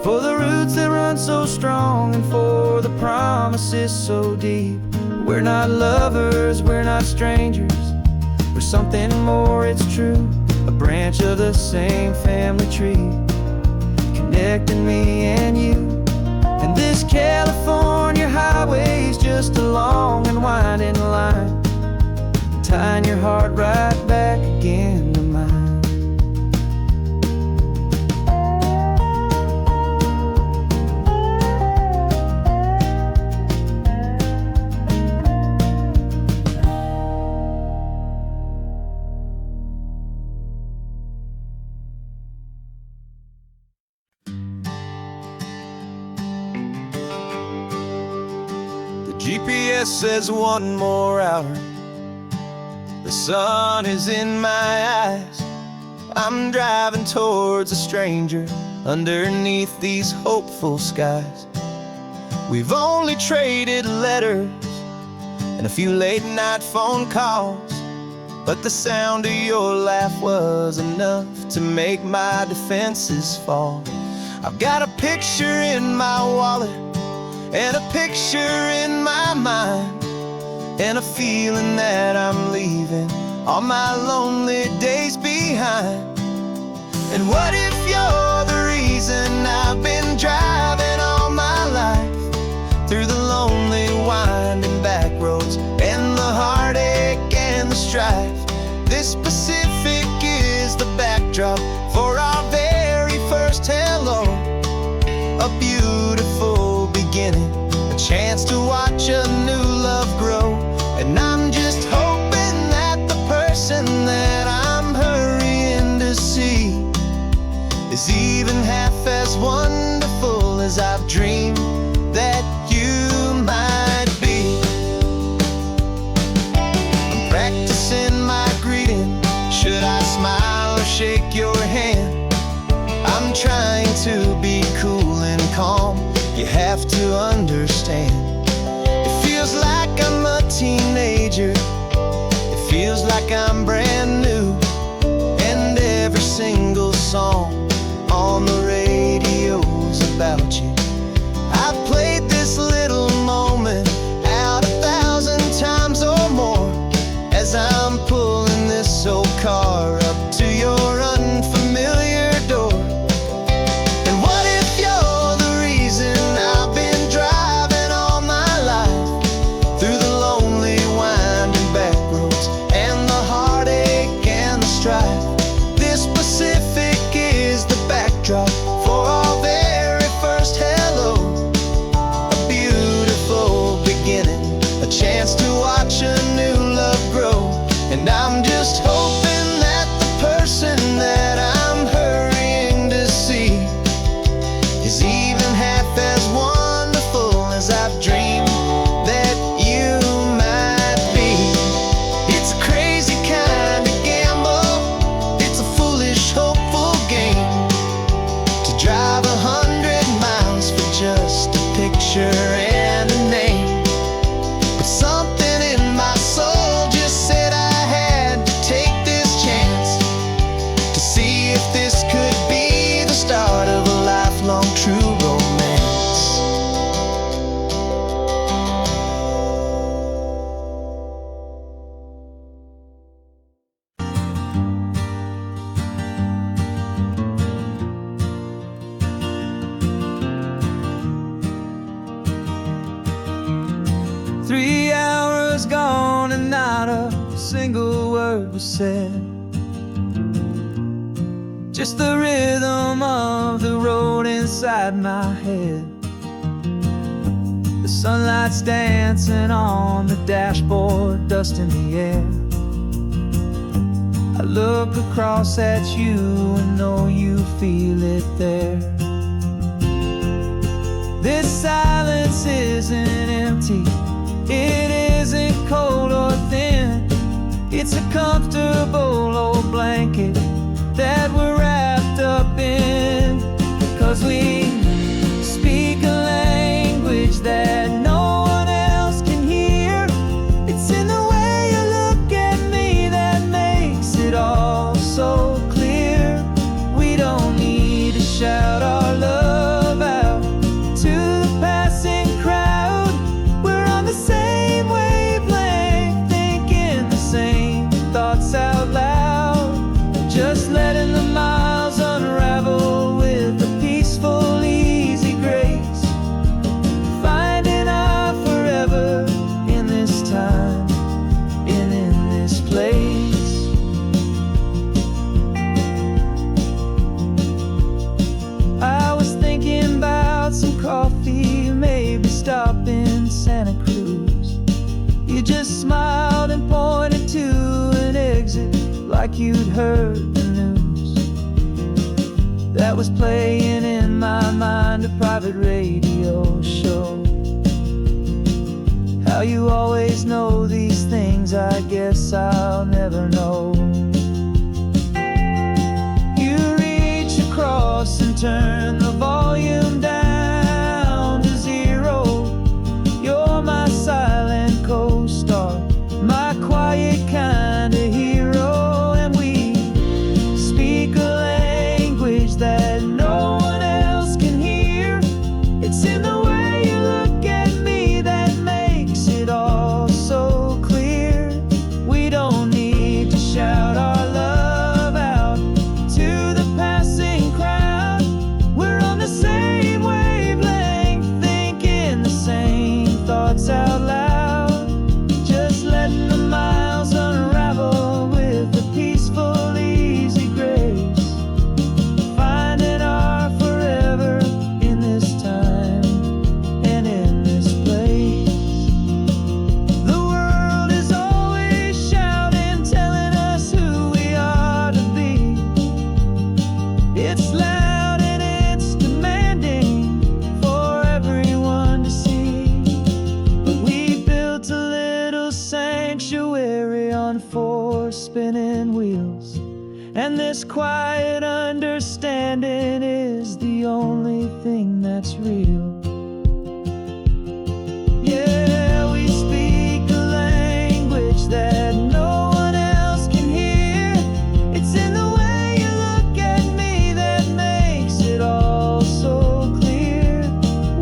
for the roots that run so strong and for the promises so deep. We're not lovers, we're not strangers, we're something more, it's true. A branch of the same family tree, connecting me and you. And this California highway's just a long and winding line, tying your heart right back again to mine. GPS says one more hour, the sun is in my eyes. I'm driving towards a stranger underneath these hopeful skies. We've only traded letters and a few late night phone calls, but the sound of your laugh was enough to make my defenses fall. I've got a picture in my wallet and a picture in my mind, and a feeling that I'm leaving all my lonely days behind. And what if you're the reason I've been driving all my life, through the lonely winding back roads and the heartache and the strife? This Pacific is the backdrop for our very first hello, a beautiful beginning, a chance to watch a new love grow. And I'm just hoping that the person that I'm hurrying to see is even half as wonderful as I've dreamed that you might be. I'm practicing my greeting, should I smile or shake your hand? I'm trying to be cool and calm, you have to understand. It feels like I'm a teenager, it feels like I'm brand new, and every single song on the radio's about you. I've played this little moment out 1,000 times or more, as I'm pulling this old car up to your unfamiliar door. And what if you're the reason I've been driving all my life, through the lonely winding back roads and the heartache and the strife? This Pacific is the backdrop for our very first hello, a beautiful beginning, a chance to watch a new love grow. And I'm just hoping that the person that I'm hurrying to see is even half as wonderful as I've dreamed that you might be. It's a crazy kind of gamble, it's a foolish, hopeful game, to drive 100 miles for just a picture and a name. But something in my soul just said I had to take this chance, to see if this could be the start of a lifelong true romance. was gone and not a single word was said. Just the rhythm of the road inside my head. The sunlight's dancing on the dashboard, dust in the air. I look across at you and know you feel it there. This silence isn't empty, it isn't cold or thin. It's a comfortable old blanket that we're wrapped up in. 'Cause we speak a language that no one else can hear. It's in the way you look at me that makes it all so clear. We don't need to shout our love out to the passing crowd. We're on the same wavelength, thinking the same thoughts out loud. Just letting the miles unravel with a peaceful, easy grace. Finding our forever in this time and in this place. I was thinking about some coffee, maybe stop in Santa Cruz. You just smiled and pointed to an exit like you'd heard the news. That was playing in my mind, a private radio show. How you always know these things, I guess I'll never know. You reach across and turn the volume down to 0. You're my silent co-star, my quiet kind of hero. And we speak a language that no one else can hear. It's in the way you look at me that makes it all so clear. We don't need to shout our love out to the passing crowd. We're on the same wavelength, thinking the same thoughts out loud. Just letting the miles unravel with a peaceful, easy grace. Finding our forever in this time and in this place. The world is always shouting, telling us who we are to be. It's loud and it's demanding for everyone to see. But we built a little sanctuary on 4 spinning wheels, and this quiet understanding is the only thing that's real. Yeah, we speak a language that no one else can hear. It's in the way you look at me that makes it all so clear.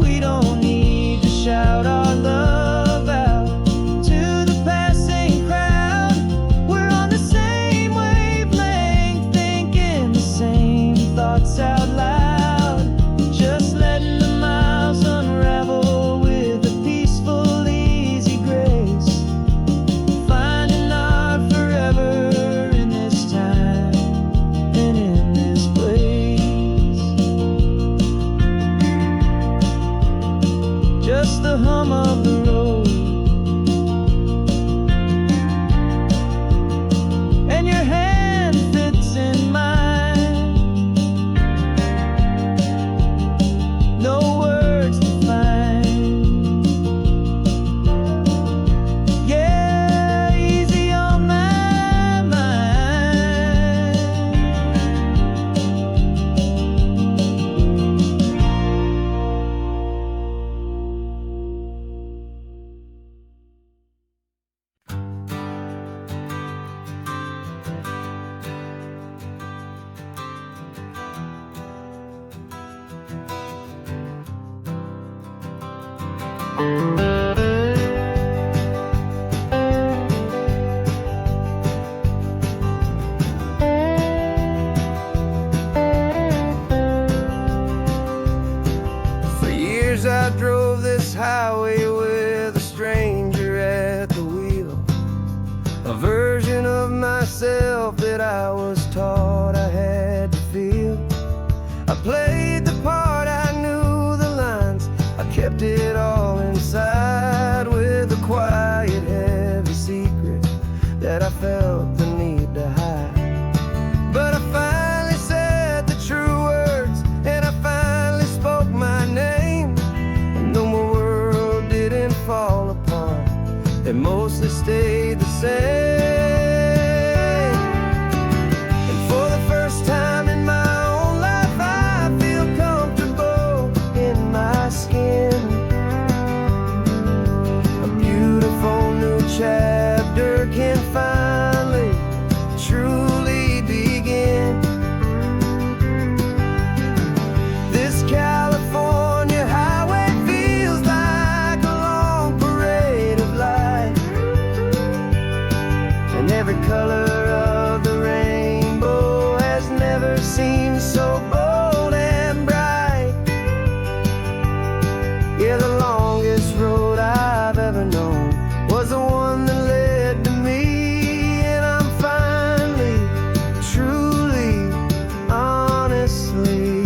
We don't need to shout our love out to the passing crowd. We're on the same wavelength, thinking the same thoughts out loud. Just letting the miles unravel with a peaceful, easy grace. Finding our forever in this time and in this place. Just the hum of the road and your hand fits in mine. No words to find. Yeah, easy on my mind. For years I drove this highway with a stranger at the wheel. I played the part, I knew the lines, I kept it all inside with a quiet, heavy secret that I felt the need to hide. But I finally said the true words, and I finally spoke my name. And though my world didn't fall apart, it mostly stayed the same. And for the first time in my own life, I feel comfortable in my skin. A beautiful new chapter can finally truly begin. This California highway feels like a long parade of light, and every color of the rainbow has never seemed so bold and bright. Yeah, the longest road I've ever known was the one that led to me, and I'm finally, truly, honestly,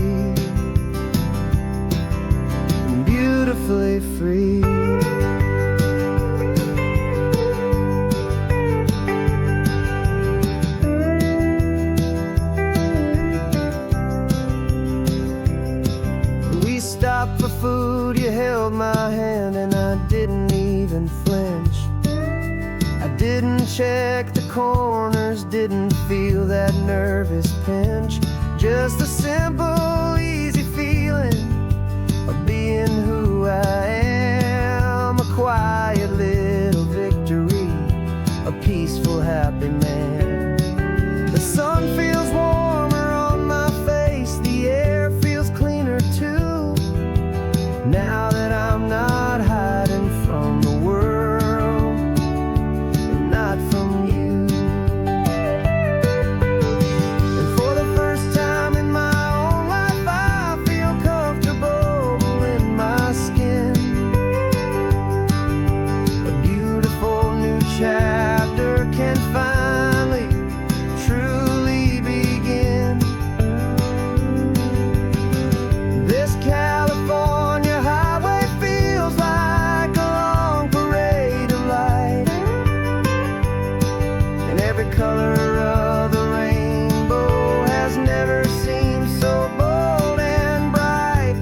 and beautifully free. We stopped for food, you held my hand, and I didn't even flinch. I didn't check the corners, didn't feel that nervous pinch. Just a simple, easy feeling of being who I am. A quiet little victory, a peaceful, happy man. The sun feels warmer on my face, the air feels cleaner too, now that I'm not hiding from the world, and not from you. And for the first time in my own life, I feel comfortable in my skin. A beautiful new chapter can finally, truly begin. This California highway feels like a long parade of light, and every color of the rainbow has never seemed so bold and bright.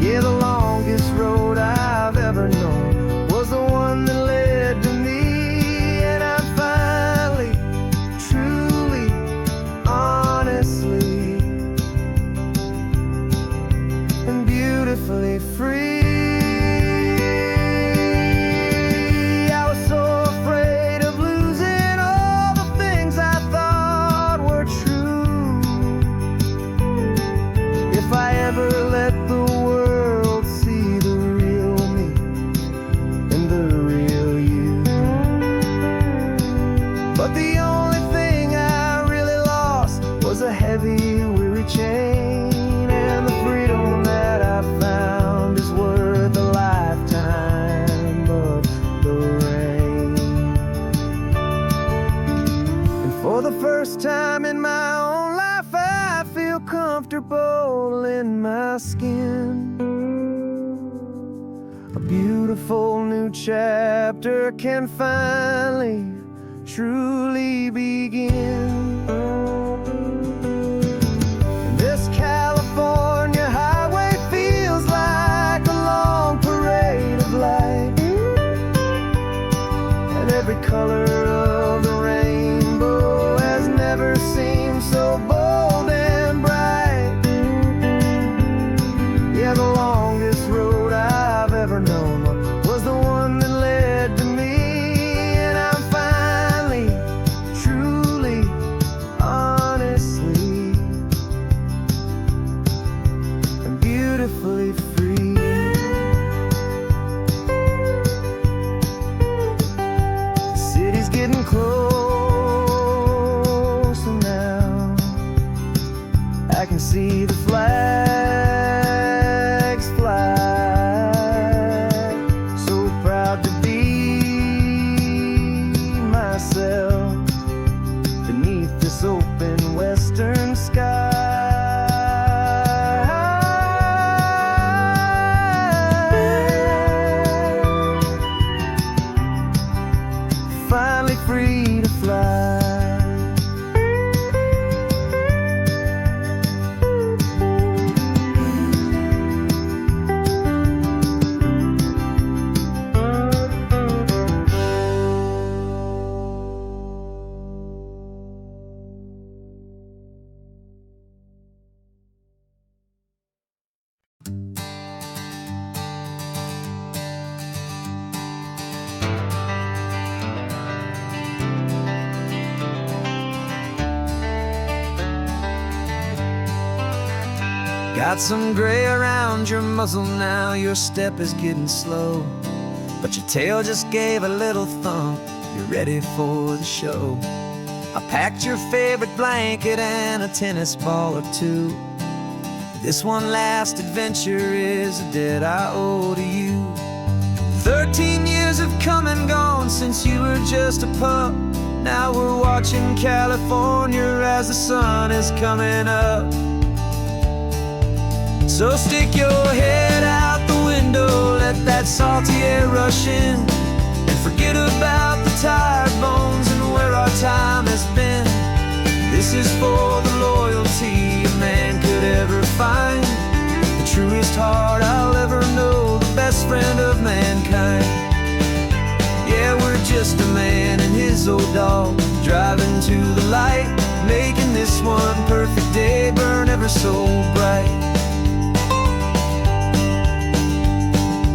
Yeah, the longest road I've ever known was the one that led to me, and I'm finally, truly, honestly, and beautifully free. I was so afraid of losing all the things I thought were true. If I ever let the world see the real me and the real you. But the only thing I really lost was a heavy, weary chain, and the freedom that I found is worth a lifetime of the rain. And for the first time in my own life, I feel comfortable in my skin. A beautiful new chapter can finally, truly begin. This California highway feels like a long parade of light, and every color of the rainbow has never seemed so bold and bright. Yeah, the longest road I've ever known was the one that led to me, and I'm finally, truly, honestly, and beautifully free. The city's getting closer now. I can see the flags fly. So proud to be myself beneath this open western sky. Got some gray around your muzzle now, your step is getting slow, but your tail just gave a little thump, you're ready for the show. I packed your favorite blanket and a tennis ball or two. This one last adventure is a debt I owe to you. 13 years have come and gone since you were just a pup. Now we're watching California as the sun is coming up. So stick your head out the window, let that salty air rush in, and forget about the tired bones and where our time has been. This is for the loyalty a man could ever find, the truest heart I'll ever know, the best friend of mankind. Yeah, we're just a man and his old dog, driving to the light, making this one perfect day burn ever so bright.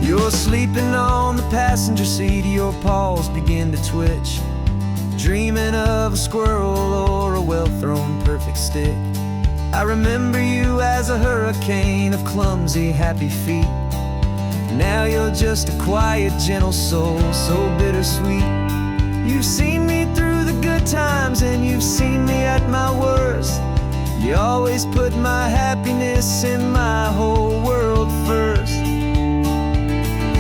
You're sleeping on the passenger seat, your paws begin to twitch, dreaming of a squirrel or a well-thrown perfect stick. I remember you as a hurricane of clumsy, happy feet. Now you're just a quiet, gentle soul, so bittersweet. You've seen me through the good times and you've seen me at my worst. You always put my happiness in my whole world first.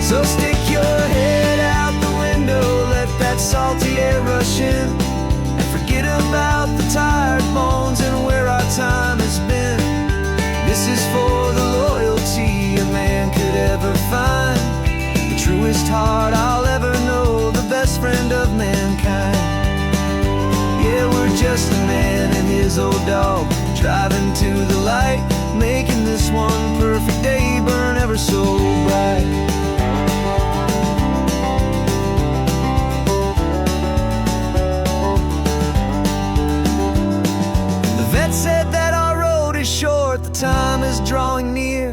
So stick your head out the window, let that salty air rush in, and forget about the tired bones and where our time has been. This is for the loyalty a man could ever find, the truest heart I'll ever know, the best friend of mankind. Yeah, we're just a man and his old dog, driving to the light, making this one perfect day burn ever so bright. Said that our road is short, the time is drawing near,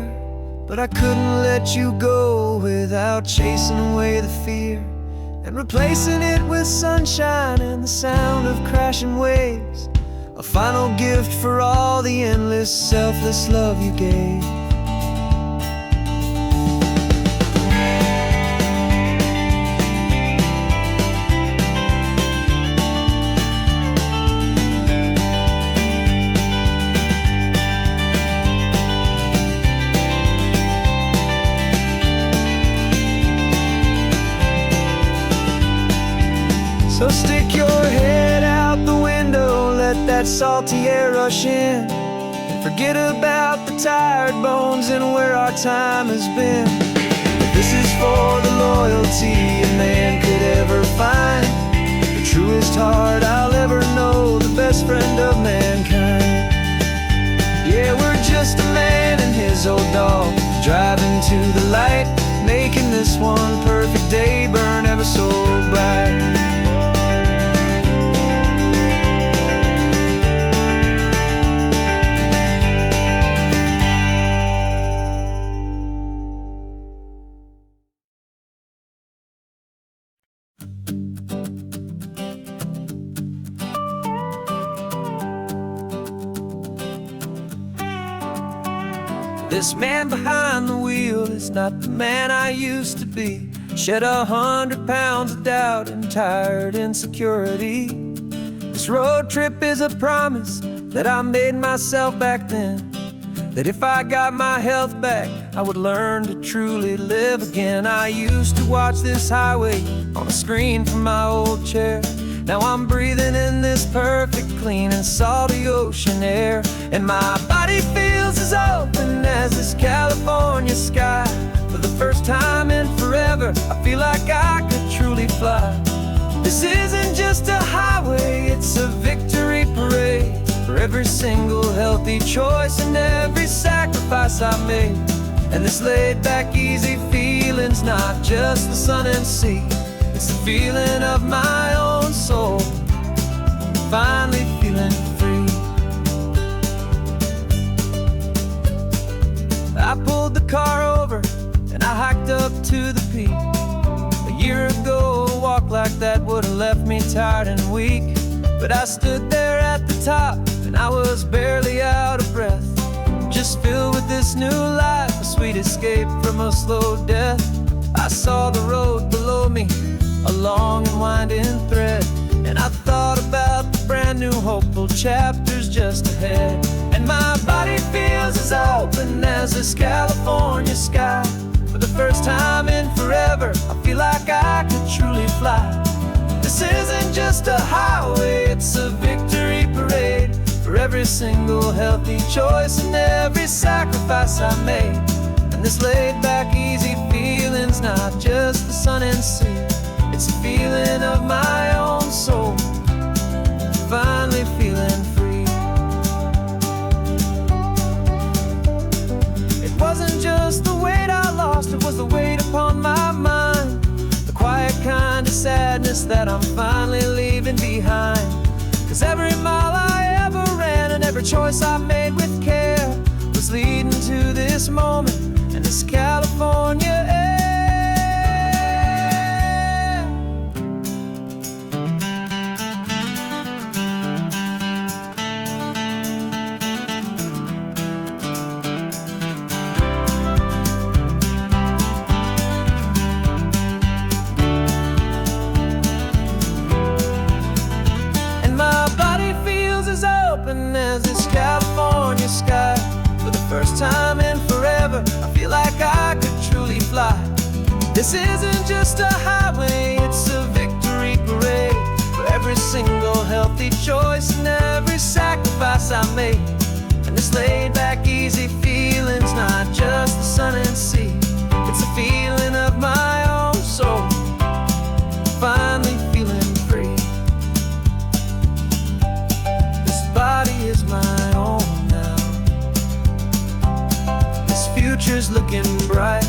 but I couldn't let you go without chasing away the fear and replacing it with sunshine and the sound of crashing waves, a final gift for all the endless, selfless love you gave. So stick your head out the window, let that salty air rush in, and forget about the tired bones and where our time has been. This is for the loyalty a man could ever find, the truest heart I'll ever know, the best friend of mankind. Yeah, we're just a man and his old dog, driving to the light, making this one perfect day burn ever so bright. This man behind the wheel is not the man I used to be. Shed 100 pounds of doubt and tired insecurity. This road trip is a promise that I made myself back then, that if I got my health back, I would learn to truly live again. I used to watch this highway on a screen from my old chair. Now I'm breathing in this perfect, clean and salty ocean air, and my body feels as open as this California sky. For the first time in forever, I feel like I could truly fly. This isn't just a highway, it's a victory parade for every single healthy choice and every sacrifice I made. And this laid back, easy feeling's not just the sun and sea, it's the feeling of my own soul, finally feeling free. I pulled the car over and I hiked up to the peak. A year ago, a walk like that would've left me tired and weak, but I stood there at the top and I was barely out of breath, just filled with this new life, a sweet escape from a slow death. I saw the road below me, a long and winding thread, and I thought about the brand new hopeful chapters just ahead. And my body feels as open as this California sky. For the first time in forever, I feel like I could truly fly. This isn't just a highway, it's a victory parade. For every single healthy choice and every sacrifice I made. And this laid-back, easy feeling's not just the sun and sea. It's a feeling of my own soul, finally feeling free. It wasn't just the weight I lost, it was the weight upon my mind. The quiet kind of sadness that I'm finally leaving behind. 'Cause every mile I ever ran and every choice I made with care was leading to this moment and this California air. As this California sky. For the first time in forever, I feel like I could truly fly. This isn't just a highway, it's a victory parade. For every single healthy choice and every sacrifice I made. And this laid-back, easy feeling's not just the sun and sea. It's a feeling of my own soul, finally feeling free. Body is my own now. This future's looking bright,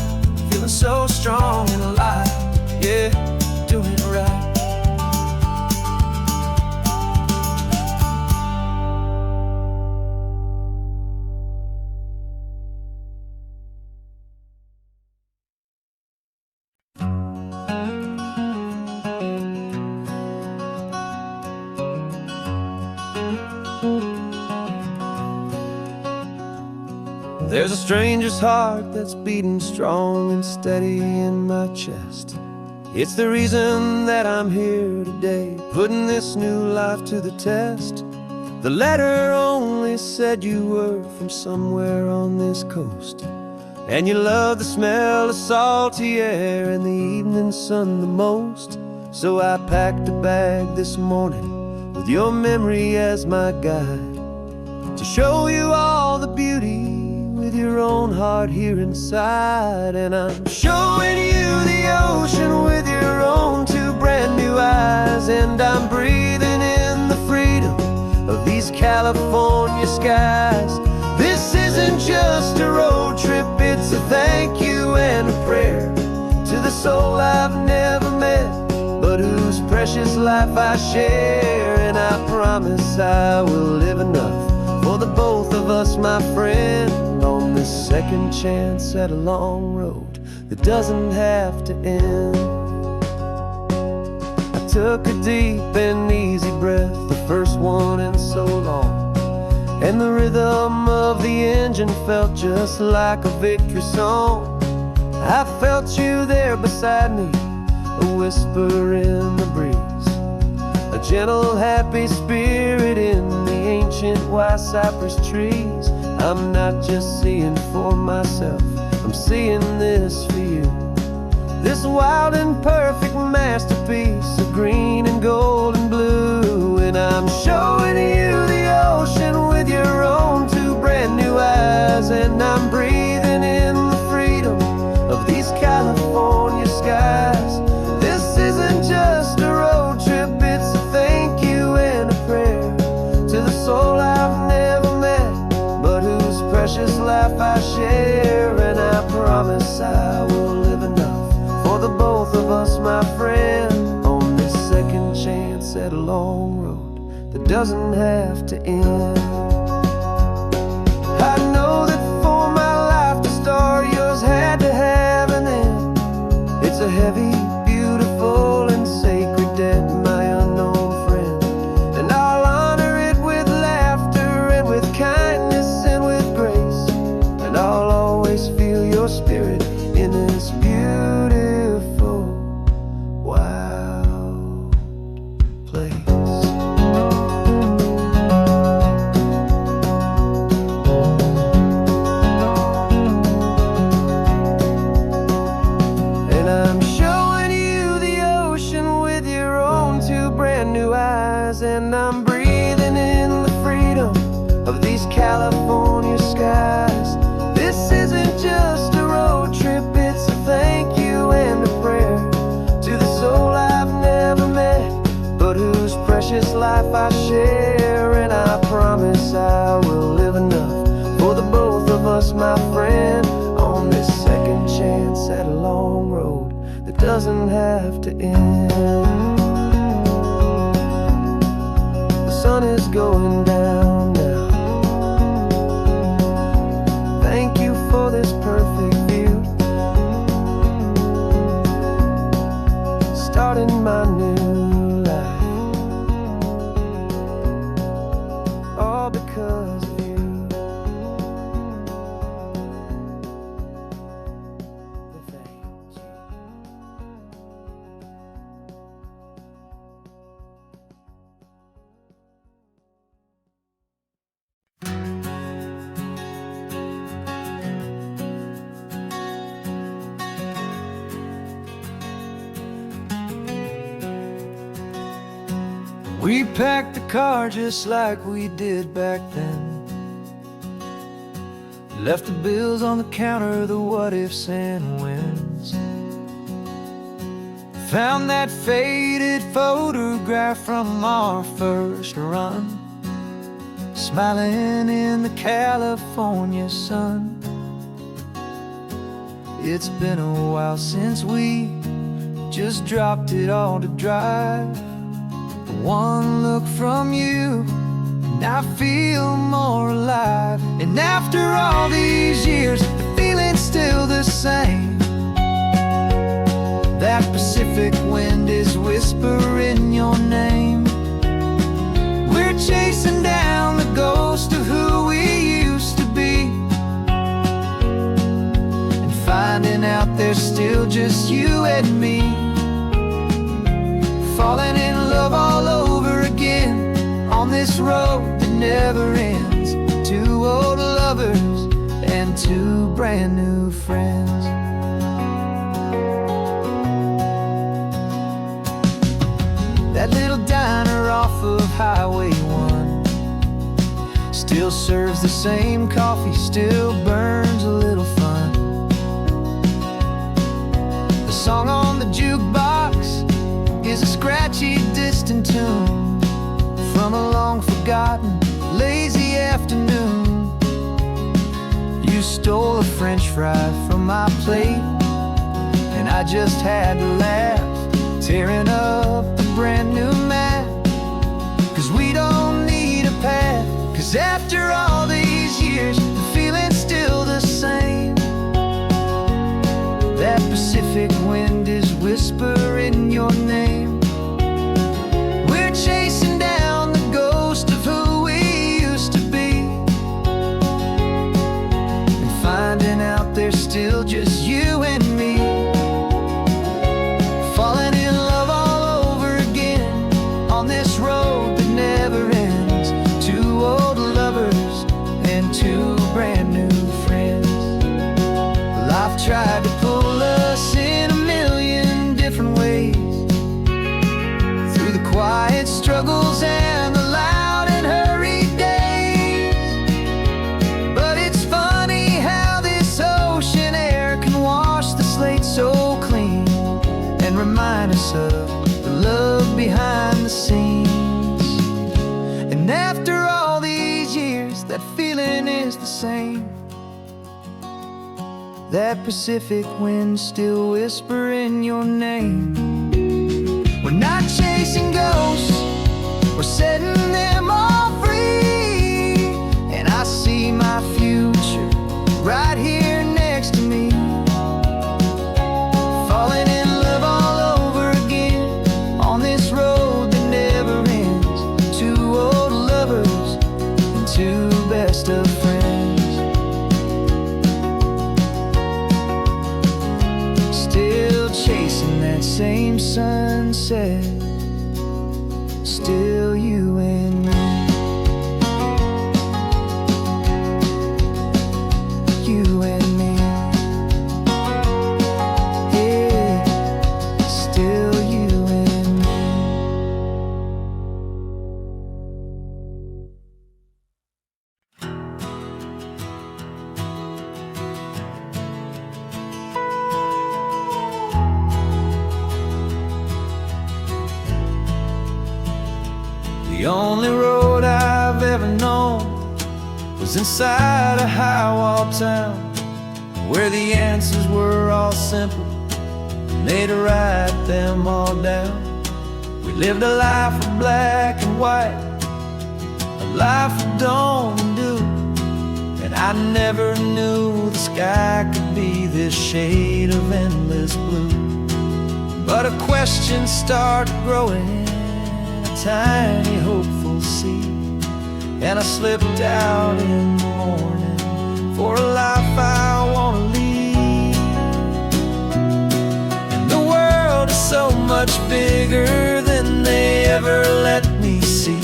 feeling so strong and alive. Yeah, doing it right. There's a stranger's heart that's beating strong and steady in my chest. It's the reason that I'm here today, putting this new life to the test. The letter only said you were from somewhere on this coast, and you love the smell of salty air and the evening sun the most. So I packed a bag this morning with your memory as my guide, to show you all the beauty with your own heart here inside. And I'm showing you the ocean with your own two brand new eyes. And I'm breathing in the freedom of these California skies. This isn't just a road trip, it's a thank you and a prayer to the soul I've never met, but whose precious life I share. And I promise I will live enough for the both of us, my friend, on this second chance at a long road that doesn't have to end. I took a deep and easy breath, the first one in so long, and the rhythm of the engine felt just like a victory song. I felt you there beside me, a whisper in the breeze, a gentle, happy spirit in the ancient white cypress trees. I'm not just seeing for myself, I'm seeing this for you. This wild and perfect masterpiece of green and gold and blue. And I'm showing you the ocean with your own two brand new eyes. And I'm breathing in the freedom of these California skies. This isn't just a road trip, it's a thank you and a prayer to the soul I've never met, but whose precious life I share. And I promise I will live enough for the both of us, my friend, on this second chance at a long road that doesn't have to end. I know that for my life to start, yours had to have an end. It's a heavy, beautiful, and sacred debt, my unknown friend, and I'll honor it with laughter and with kindness and with grace. skies, and I'm breathing in the freedom of these California skies. This isn't just a road trip, it's a thank you and a prayer to the soul I've never met, but whose precious life I share. And I promise I will live enough for the both of us, my friend, on this second chance at a long road that doesn't have to end. The sun is going down now. Thank you for this perfect view, starting my new life, all because of you. Thank you. We packed the car just like we did back then. Left the bills on the counter, the what ifs and whens. Found that faded photograph from our first run, smiling in the California sun. It's been a while since we just dropped it all to drive. One look from you and I feel more alive. And after all these years, the feeling's still the same. That Pacific wind is whispering your name. We're chasing down the ghost of who we used to be, and finding out there's still just you and me. Falling in love all over again on this road that never ends. Two old lovers and two brand new friends. That little diner off of Highway 1 still serves the same coffee, still burns a little fun. The song on the jukebox is a scratchy, distant tune from a long-forgotten, lazy afternoon. You stole a French fry from my plate, and I just had to laugh, tearing up the brand new map. 'Cause we don't need a path, 'cause after all these years, the feeling's still the same. That Pacific wind is whispering your name. We're chasing down the ghost of who we used to be, and finding out there's still just you and me. Falling in love all over again on this road that never ends. Two old lovers and two brand new friends. Life tried to pull us in a million different ways, through the quiet struggles and the loud and hurried days. But it's funny how this ocean air can wash the slate so clean, and remind us of the love behind the scenes. And after all these years, that feeling is the same. That Pacific wind still whispering your name. We're not chasing ghosts, we're setting them all free. And I see my future right here next to me. Falling in love all over again on this road that never ends. Two old lovers and two best of friends. Still chasing that same sunset, still you and me. You and me. Yeah, still you and me. The only road I've ever known was inside a high-wall town, where the answers were all simple and they'd write them all down. We lived a life of black and white, a life of dawn and dew, and I never knew the sky could be this shade of endless blue. But a question started growing, a tiny hopeful seed, and I slipped out in the morning for a life I want to lead. And the world is so much bigger than they ever let me see,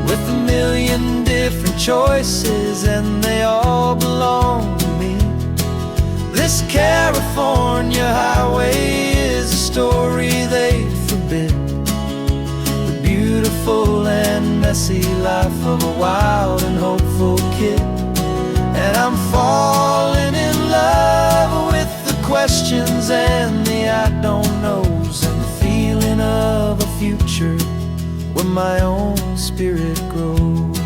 with a million different choices and they all belong to me. This California highway is a story they forbid, the beautiful and messy life of a wild and hopeful kid. And I'm falling in love with the questions and the I don't knows, and the feeling of a future where my own spirit grows.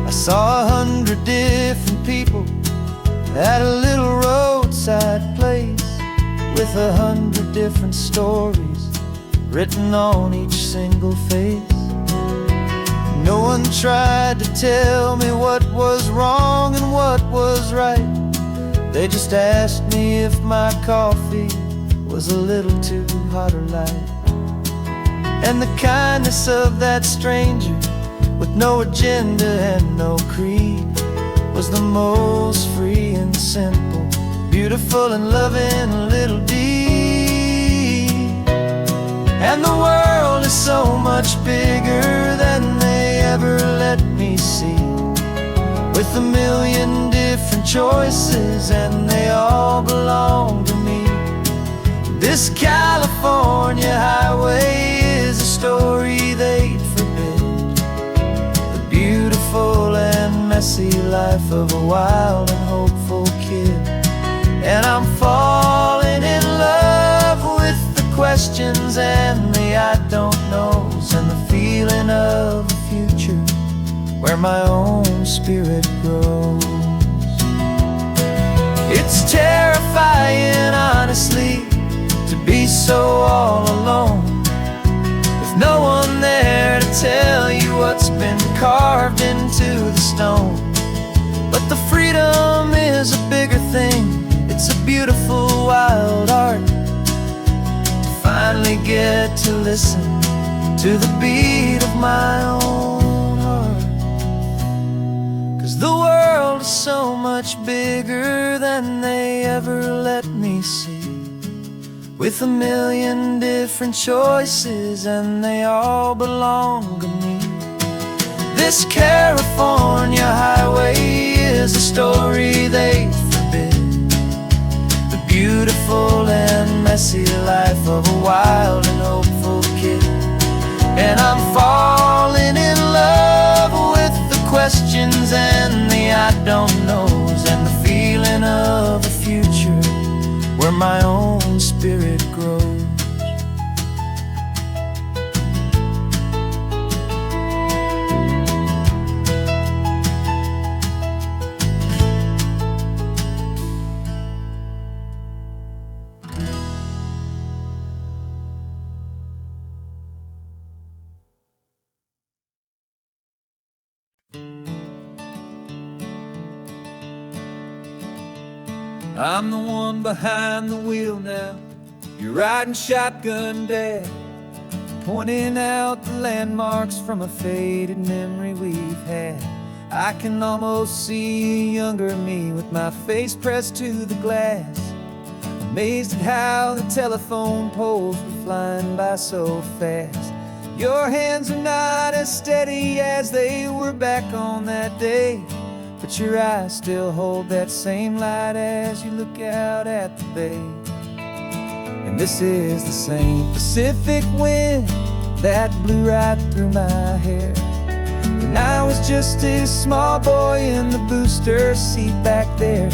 I saw 100 different people at a little roadside place, with 100 different stories written on each single face. No one tried to tell me what was wrong and what was right. They just asked me if my coffee was a little too hot or light. And the kindness of that stranger, with no agenda and no creed, was the most free and simple, beautiful and loving little deed. And the world is so much bigger than they ever let me see, with a million different choices and they all belong to me. This California highway is a story they'd forbid, the beautiful and messy life of a wild and hopeful kid. And I'm falling in love with the questions and the I don't knows, and the feeling of a future where my own spirit grows. It's terrifying, honestly, to be so all alone, with no one there to tell you what's been carved into the stone. But the freedom is a bigger thing, it's a beautiful wild art, to finally get to listen to the beat of my own heart. 'Cause the world is so much bigger than they ever let me see, with a million different choices and they all belong to me. This California highway is a story they forbid, the beautiful and messy life of a wild and hopeful kid. And I'm falling in love with the questions and the I don't knows, and the feeling of a future where my own spirit grows. I'm the one behind the wheel now, you're riding shotgun, Dad, pointing out the landmarks from a faded memory we've had. I can almost see a younger me with my face pressed to the glass, amazed at how the telephone poles were flying by so fast. Your hands are not as steady as they were back on that day, but your eyes still hold that same light as you look out at the bay. And this is the same Pacific wind that blew right through my hair when I was just a small boy in the booster seat back there.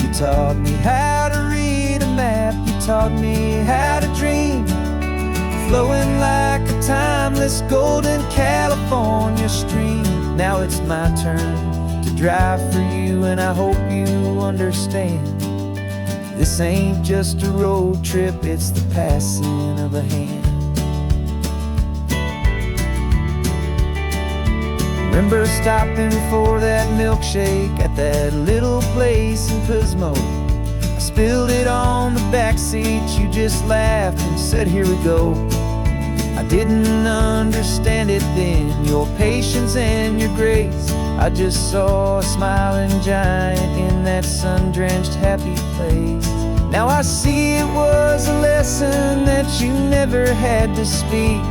You taught me how to read a map, you taught me how to dream, flowing like a timeless golden California stream. Now it's my turn to drive for you, and I hope you understand. This ain't just a road trip, it's the passing of a hand. Remember stopping for that milkshake at that little place in Pismo? I spilled it on the back seat, you just laughed and said, here we go. I didn't understand it then, your patience and your grace. I just saw a smiling giant in that sun-drenched happy place. Now I see it was a lesson that you never had to speak,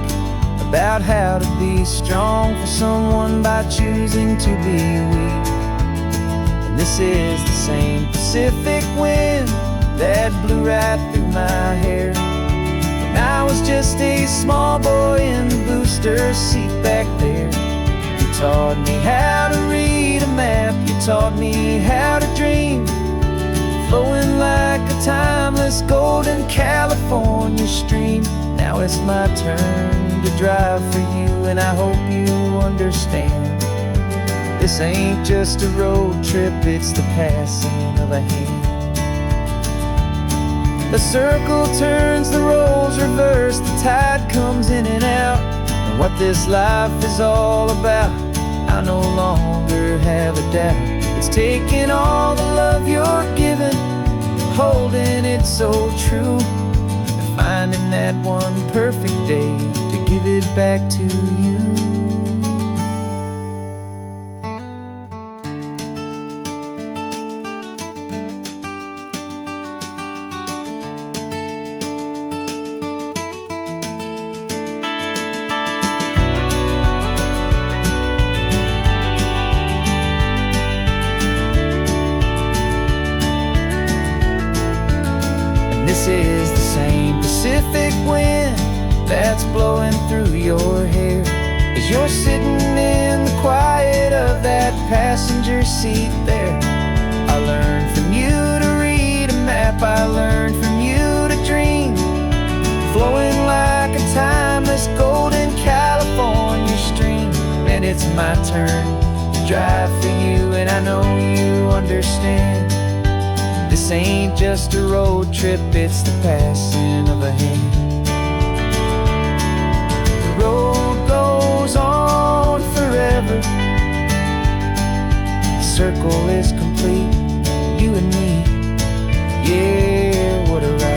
about how to be strong for someone by choosing to be weak. And this is the same Pacific wind that blew right through my hair when I was just a small boy in the booster seat back there. You taught me how to read a map, you taught me how to dream, flowing like a timeless golden California stream. Now it's my turn to drive for you, and I hope you understand. This ain't just a road trip, it's the passing of a hand. The circle turns, the roles reverse, the tide comes in and out. And what this life is all about, I no longer have a doubt. It's taking all the love you're giving, holding it so true, and finding that one perfect day to give it back to you. This is the same Pacific wind that's blowing through your hair as you're sitting in the quiet of that passenger seat there. I learned from you to read a map, I learned from you to dream, flowing like a timeless golden California stream. And it's my turn to drive for you, and I know you understand. This ain't just a road trip, it's the passing of a hand. The road goes on forever, the circle is complete, you and me, yeah, what a ride.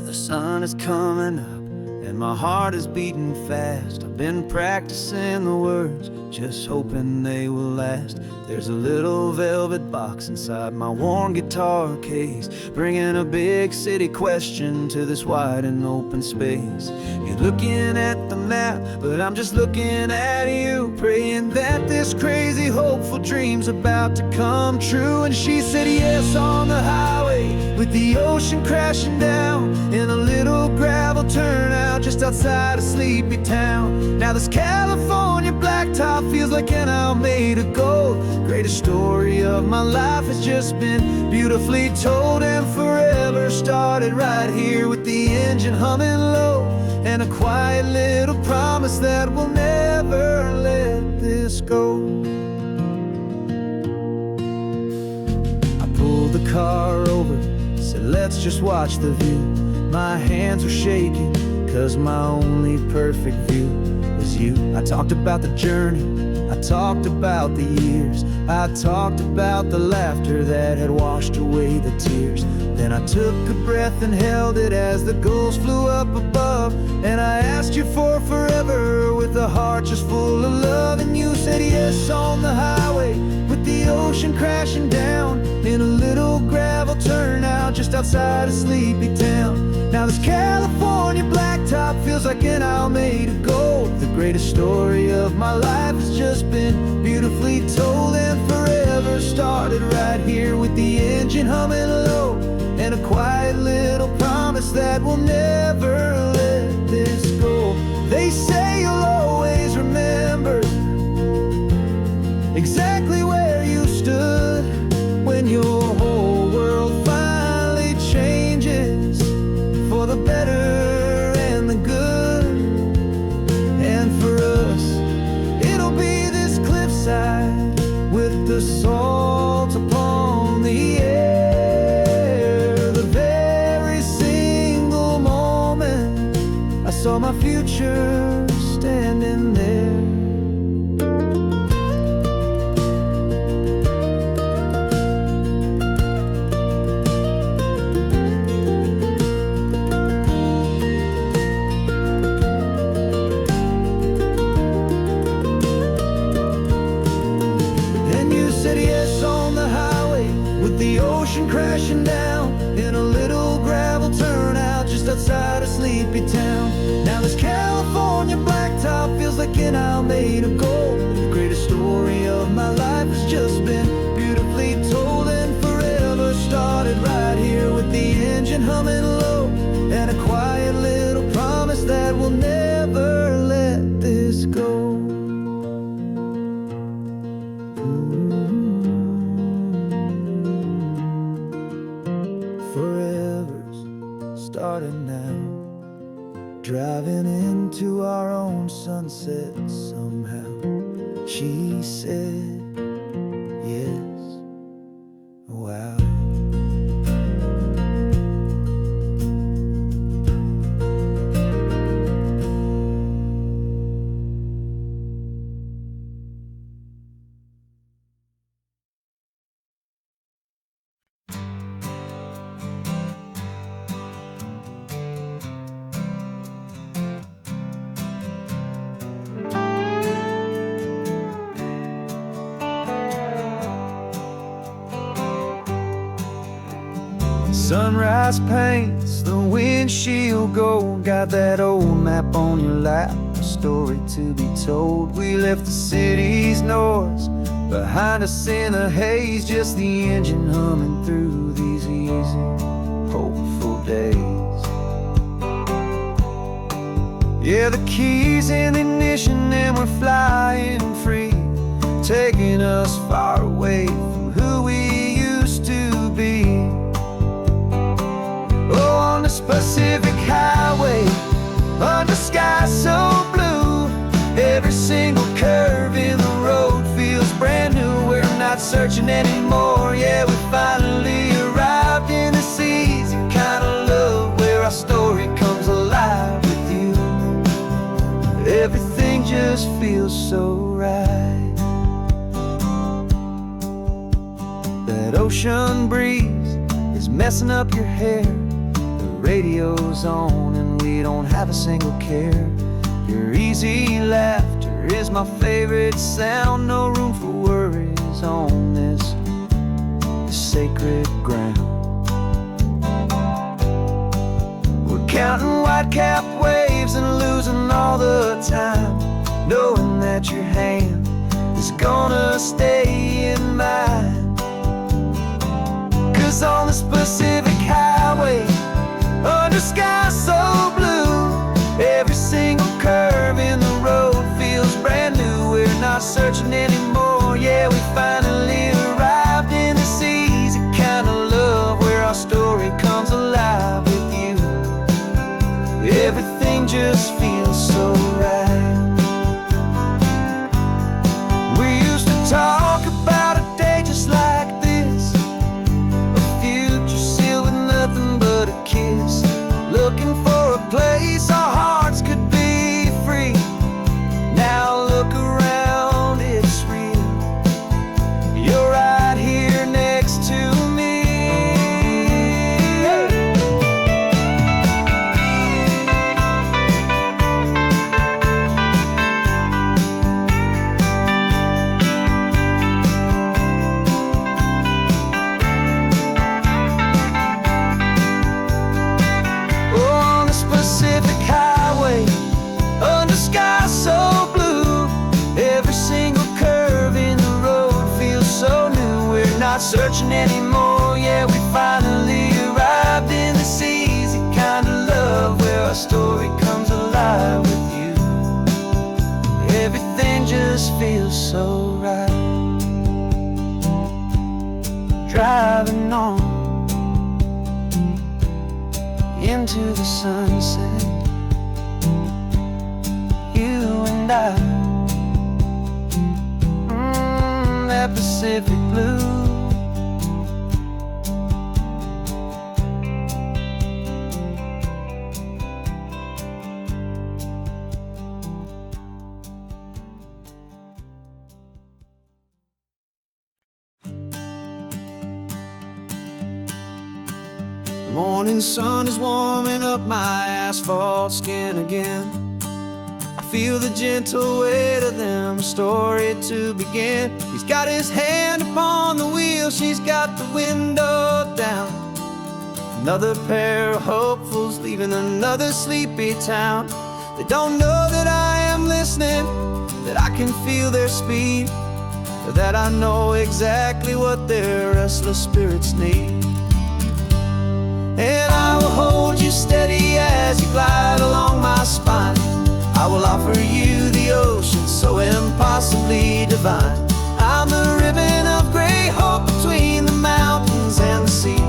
The sun is coming up and my heart is beating fast. I've been practicing the words, just hoping they will last. There's a little velvet box inside my worn guitar case, bringing a big city question to this wide and open space. You're looking at the map, but I'm just looking at you, praying that this crazy hopeful dream's about to come true. And she said yes on the highway with the ocean crashing down in a little gravel turnout just outside of sleepy town. Now this California blacktop feels like an owl made of gold. Greatest story of my life has just been beautifully told, and forever started right here with the engine humming low, and a quiet little promise that we'll never let this go. I pulled the car over, said let's just watch the view. My hands were shaking, cause my only perfect view was you. I talked about the journey, I talked about the years, I talked about the laughter that had washed away the tears. Then I took a breath and held it as the gulls flew up above, and I asked you for forever with a heart just full of love. And you said yes on the highway with the ocean crashing down in a little gravel turnout just outside of sleepy town. Now this California blacktop feels like an owl made of gold. The greatest story of my life has just been beautifully told, and forever started right here with the engine humming low, and a quiet little promise that we'll never let this go. They say you'll always remember exactly where you stood when your whole world finally changes for the better and the good. And for us, it'll be this cliffside with the salt upon the air. The very single moment I saw my future standing there. The ocean crashing down in a little gravel turnout just outside of Sleepy Town. Now this California blacktop feels like an isle made of gold. The greatest story of my life has just been beautifully told, and forever started right here with the engine humming low, and a quiet little promise that we'll never let this go. Forever's starting now, driving into our own sunset somehow. She said, yes, wow. Sunrise paints the windshield gold. Got that old map on your lap, a story to be told. We left the city's noise behind us in the haze, just the engine humming through these easy, hopeful days. Yeah, the keys in the ignition and we're flying free, taking us far away from who we used to be. Oh, on this Pacific highway, under sky so blue, every single curve in the road feels brand new. We're not searching anymore, yeah, we finally arrived in this easy kind of love where our story comes alive with you. Everything just feels so right. That ocean breeze is messing up your hair, radio's on and we don't have a single care. Your easy laughter is my favorite sound. No room for worries on this sacred ground. We're counting white-capped waves and losing all the time, knowing that your hand is gonna stay in mine. 'Cause on this Pacific highway, under sky so blue, every single curve in the road feels brand new. We're not searching anymore, yeah, we finally arrived in this easy kind of love where our story comes alive with you. Everything just feels so right. We used to talk about a day just like this, a future sealed with nothing but a kiss, looking for a place our hearts could be free. Now look around, it's real. You're right here next to me. Pacific highway, under sky so blue, every single curve in the road feels so new. We're not searching anymore, yeah, we driving on into the sunset. You and I, that Pacific blue. The morning sun is warming up my asphalt skin again. I feel the gentle weight of them, a story to begin. He's got his hand upon the wheel, she's got the window down. Another pair of hopefuls leaving another sleepy town. They don't know that I am listening, that I can feel their speed, or that I know exactly what their restless spirits need. And I will hold you steady as you glide along my spine. I will offer you the ocean so impossibly divine. I'm the ribbon of gray hope between the mountains and the sea.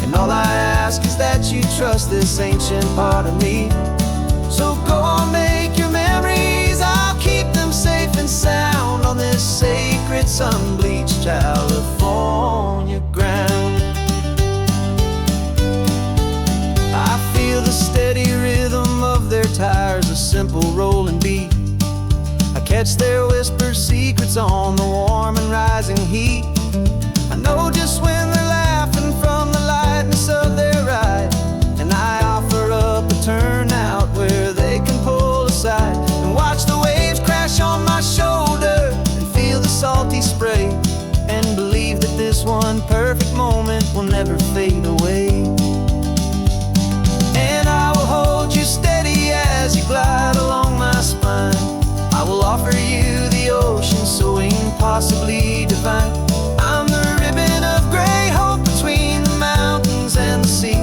And all I ask is that you trust this ancient part of me. So go on, make your memories, I'll keep them safe and sound on this sacred sun-bleached California ground. The steady rhythm of their tires, a simple rolling beat. I catch their whispered secrets on the warm and rising heat. I know just when they're laughing from the lightness of their ride, and I offer up a turnout where they can pull aside and watch the waves crash on my shoulder and feel the salty spray, and believe that this one perfect moment will never fade away. Hold you steady as you glide along my spine. I will offer you the ocean so impossibly divine. I'm the ribbon of gray hope between the mountains and the sea.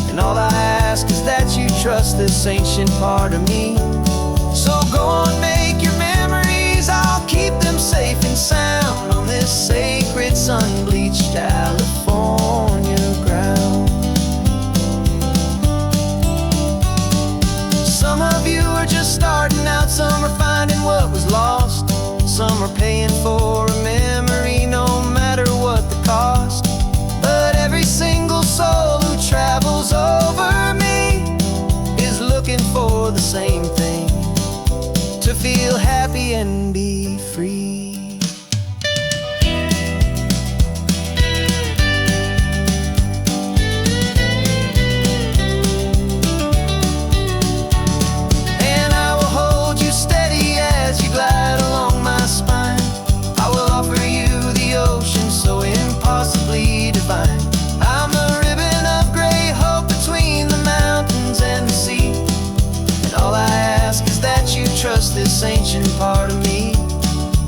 And all I ask is that you trust this ancient part of me. So go on, make your memories, I'll keep them safe and sound on this sacred sun-bleached California ground. Some of you are just starting out, some are finding what was lost. Some are paying for a memory no matter what the cost. But every single soul who travels over me is looking for the same thing, to feel happy and be free. Glide along my spine. I will offer you the ocean so impossibly divine. I'm the ribbon of gray hope between the mountains and the sea. And all I ask is that you trust this ancient part of me.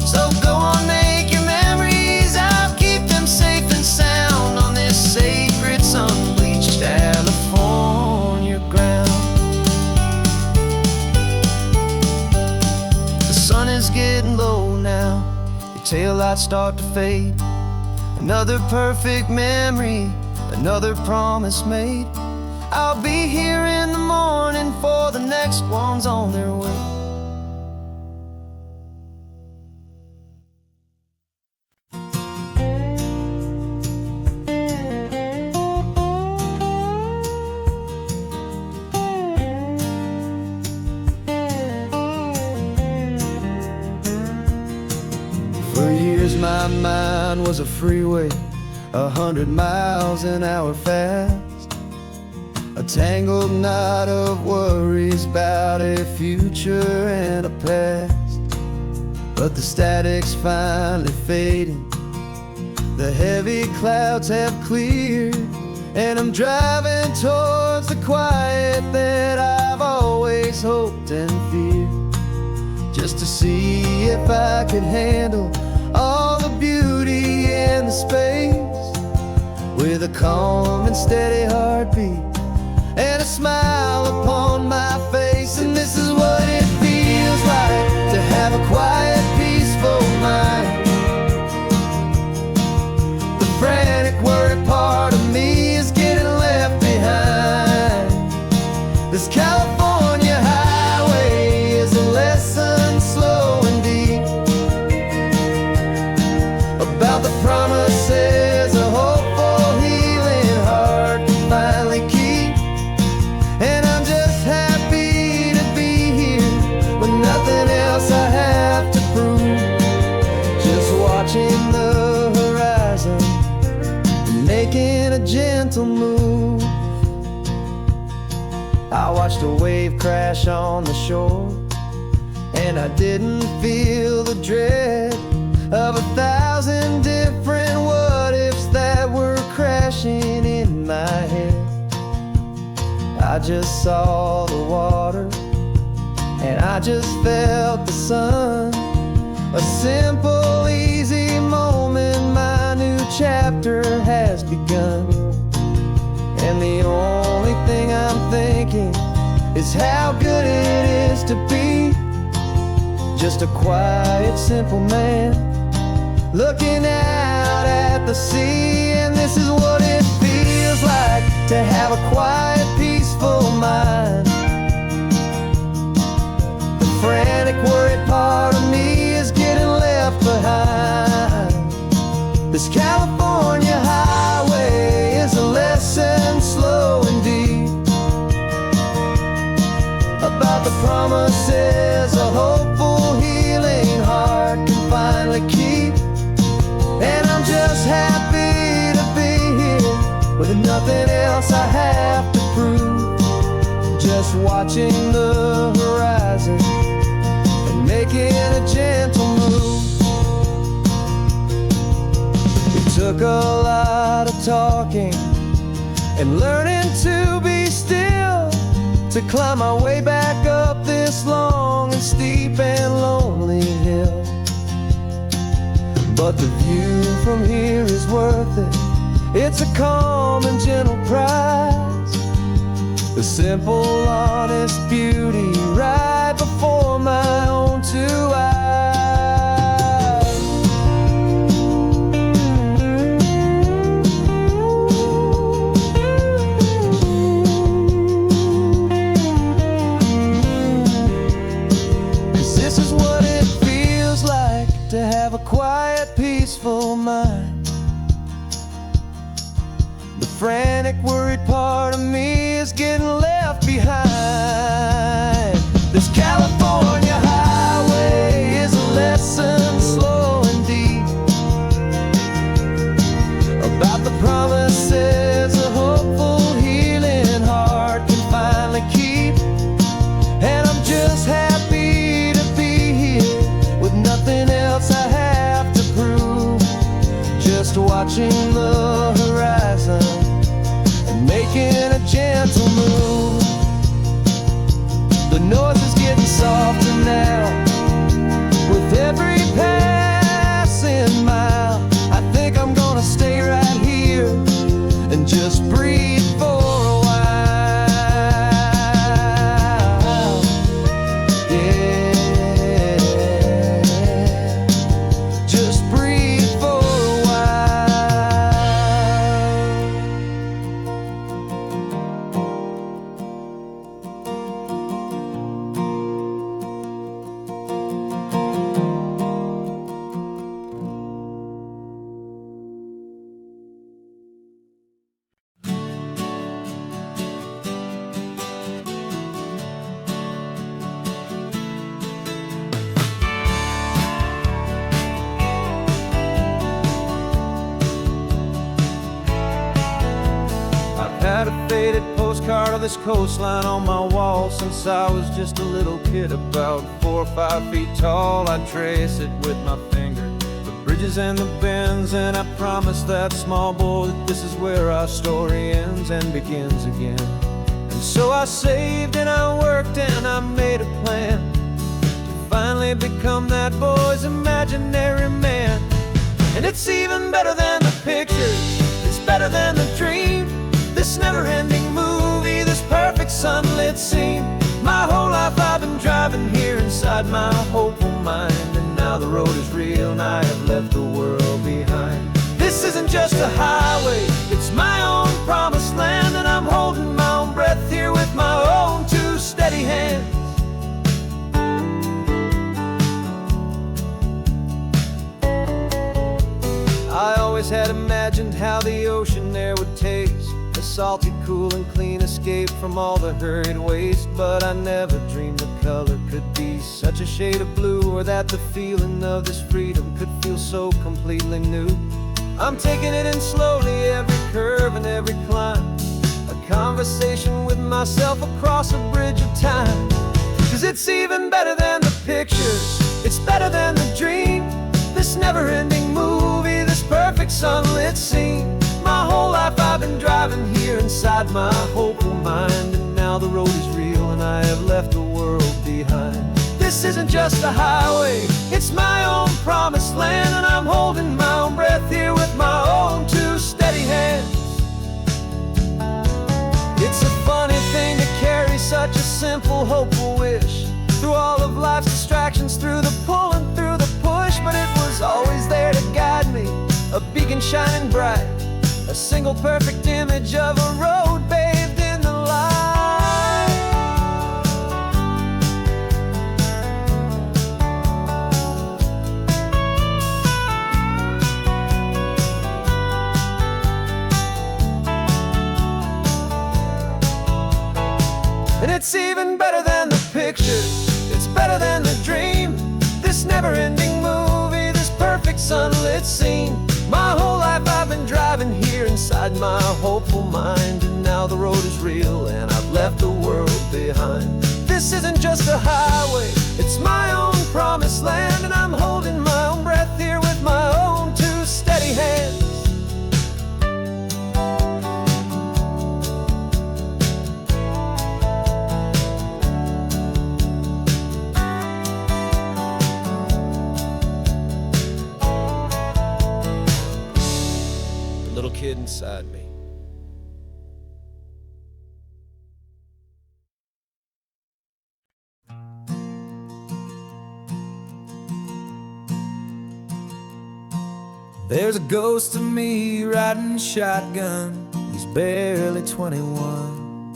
So go on, make your memories, I'll keep them safe and sound on this sacred sun-bleached California ground. The sun is getting low now, your taillights start to fade. Another perfect memory, another promise made. I'll be here in the morning for the next ones on their way. For years my mind was a freeway, 100 miles an hour fast. A tangled knot of worries about a future and a past. But the static's finally fading, the heavy clouds have cleared, and I'm driving towards the quiet that I've always hoped and feared. Just to see if I could handle all the beauty and the space, with a calm and steady heartbeat and a smile upon my face. And this is what it feels like to have a quiet, peaceful mind. The gentle move. I watched a wave crash on the shore, and I didn't feel the dread of 1,000 different what-ifs that were crashing in my head. I just saw the water, and I just felt the sun. A simple, easy moment, my new chapter has begun. And the only thing I'm thinking is how good it is to be just a quiet, simple man looking out at the sea. And this is what it feels like to have a quiet, peaceful mind. The frantic, worried part of me is getting left behind. This California highway is a lesson, slow and deep, about the promises a hopeful, healing heart can finally keep. And I'm just happy to be here with nothing else I have to prove, just watching the horizon and making a gentle move. It took a lot of talking and learning to be still to climb my way back up this long and steep and lonely hill. But the view from here is worth it. It's a calm and gentle prize, the simple, honest beauty right before my own two eyes. 'Cause this is what it feels like to have a quiet, peaceful mind. The frantic, worried part of me is getting left behind. This California highway is a lesson, slow and deep, about the promises a hopeful, healing heart can finally keep. And I'm just happy to be here with nothing else I have to prove, just watching the horizon and making a gentle move. The noise is getting softer now with every passing mile. I think I'm gonna stay right here and just breathe for a while. Yeah, just breathe for a while. Had a faded postcard of this coastline on my wall since I was just a little kid, about 4 or 5 feet tall. I trace it with my finger, the bridges and the bends, and I promised that small boy that this is where our story ends and begins again. And so I saved and I worked and I made a plan to finally become that boy's imaginary man. And it's even better than the pictures, it's better than the dream, this never-ending movie, this perfect sunlit scene. My whole life I've been driving here inside my hopeful mind, and now the road is real and I have left the world behind. This isn't just a highway, it's my own promised land, and I'm holding my own breath here with my own two steady hands. I always had imagined how the ocean there would taste, a salty, cool and clean escape from all the hurried waste. But I never dreamed the color could be such a shade of blue, or that the feeling of this freedom could feel so completely new. I'm taking it in slowly, every curve and every climb. A conversation with myself across a bridge of time. 'Cause it's even better than the pictures, it's better than the dream. This never-ending movie, this perfect sunlit scene. My whole life I've been driving here inside my hopeful mind, and now the road is real and I have left the world behind. This isn't just a highway, it's my own promised land, and I'm holding my own breath here with my own two steady hands. It's a funny thing to carry such a simple, hopeful wish through all of life's distractions, through the pull and through the push. But it was always there to guide me, a beacon shining bright, a single perfect image of a road bathed in the light. And it's even better than the pictures, it's better than the dream. This never-ending movie, this perfect sunlit scene. My whole life I've been driving here inside my hopeful mind, and now the road is real and I've left the world behind. This isn't just a highway, it's my own promised land, and I'm holding my own breath here with my own two steady hands. Little kid inside me. There's a ghost of me riding shotgun. He's barely 21,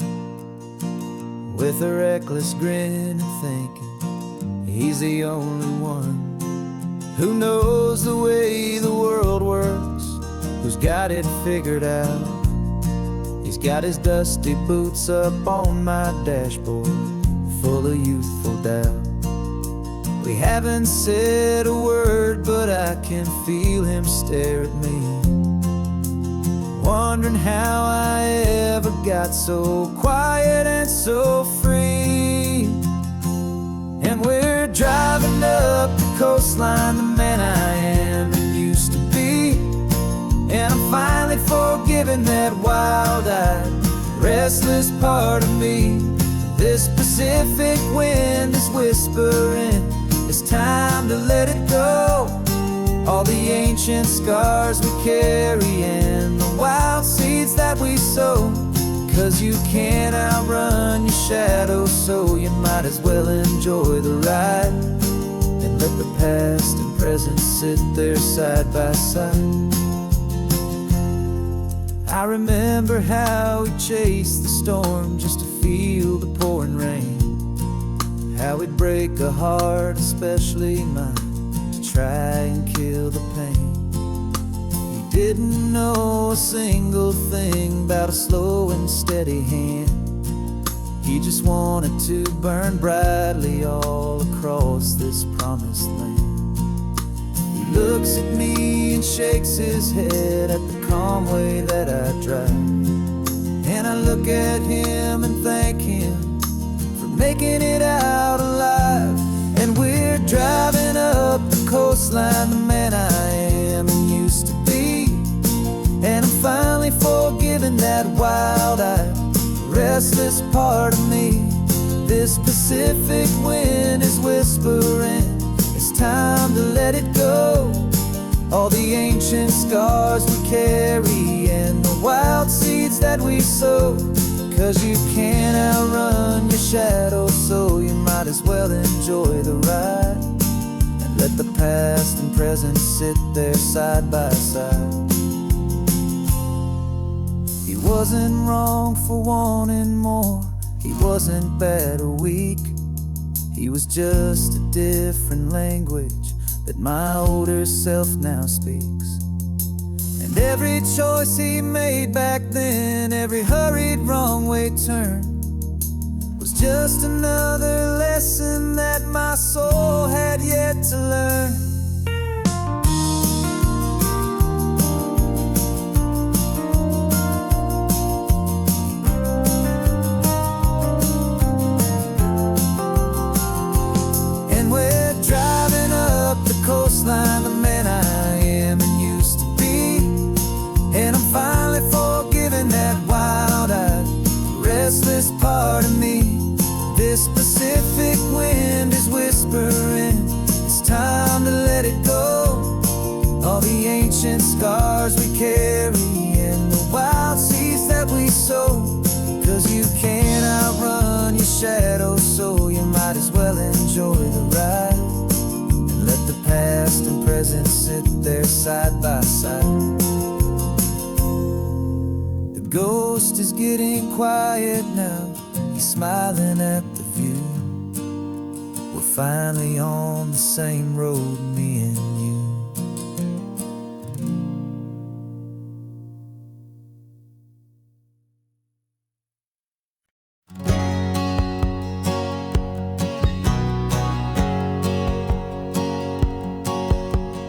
with a reckless grin and thinking he's the only one who knows the way the world works, who's got it figured out. He's got his dusty boots up on my dashboard, full of youthful doubt. We haven't said a word, but I can feel him stare at me, wondering how I ever got so quiet and so free. And we're driving up the coastline, the man I am and used to be. And I'm finally forgiving that wild-eyed, restless part of me. This Pacific wind is whispering, it's time to let it go. All the ancient scars we carry and the wild seeds that we sow. 'Cause you can't outrun your shadow, so you might as well enjoy the ride, and let the past and present sit there side by side. I remember how we chased the storm just to feel the pouring rain, how we'd break a heart, especially mine, to try and kill the pain. He didn't know a single thing about a slow and steady hand. He just wanted to burn brightly all across this promised land. He looks at me and shakes his head at the calm way that I drive, and I look at him and thank him for making it out alive. And we're driving up the coastline, the man I am and used to be. And I'm finally forgiving that wild-eyed, restless part of me. This Pacific wind is whispering, it's time to let it go. All the ancient scars we carry and the wild seeds that we sow. 'Cause you can't outrun your shadow, so you might as well enjoy the ride, and let the past and present sit there side by side. He wasn't wrong for wanting more, he wasn't bad or weak. He was just a different language that my older self now speaks. And every choice he made back then, every hurried wrong way turn, was just another lesson that my soul had yet to learn. all the ancient scars we carry and the wild seeds that we sow. 'Cause you can't outrun your shadow, so you might as well enjoy the ride. And let the past and present sit there side by side. The ghost is getting quiet now, he's smiling at the view. We're finally on the same road, me and you.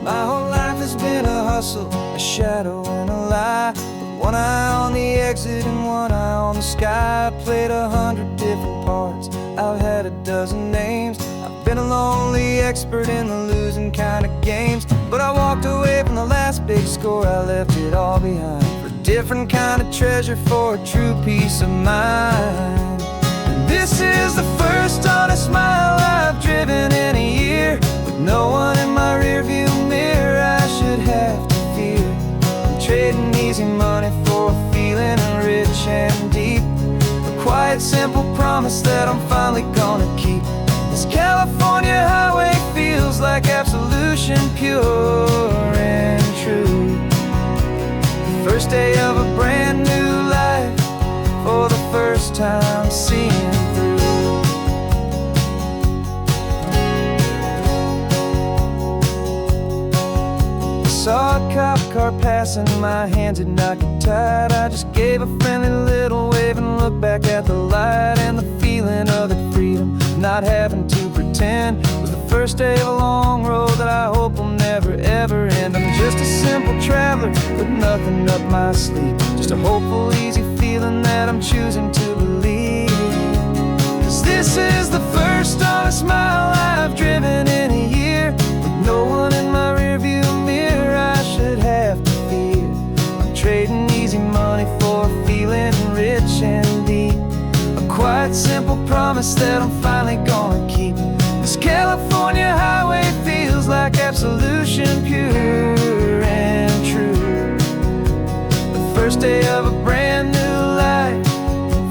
My whole life has been a hustle, a shadow and a lie. With one eye on the exit and one eye on the sky. I played 100 different parts, I've had a dozen names. I've been a lonely expert in the losing kind of games. But I walked away from the last big score, I left it all behind. For a different kind of treasure, for a true peace of mind. And this is the first honest smile I've driven in a year. With no one in my rearview mirror I should have to fear. I'm trading easy money for a feeling rich and deep. A quiet, simple promise that I'm finally gonna keep. This California highway feels like absolution, pure and true. The first day of a brand new life, for the first time seeing through. Saw a cop car passing, my hands had not get tied. I just gave a friendly little wave and looked back at the light. And the feeling of the freedom, not having to pretend, was the first day of a long road that I hope will never ever end. I'm just a simple traveler with nothing up my sleeve, just a hopeful, easy feeling that I'm choosing to believe. 'Cause this is the first honest mile I've driven in a year. With no one in my rearview mirror I should have to fear. I'm trading easy money for a feeling rich and deep. A quiet, simple promise that I'm finally gonna keep. This California highway feels like absolution, pure and true. The first day of a brand new life,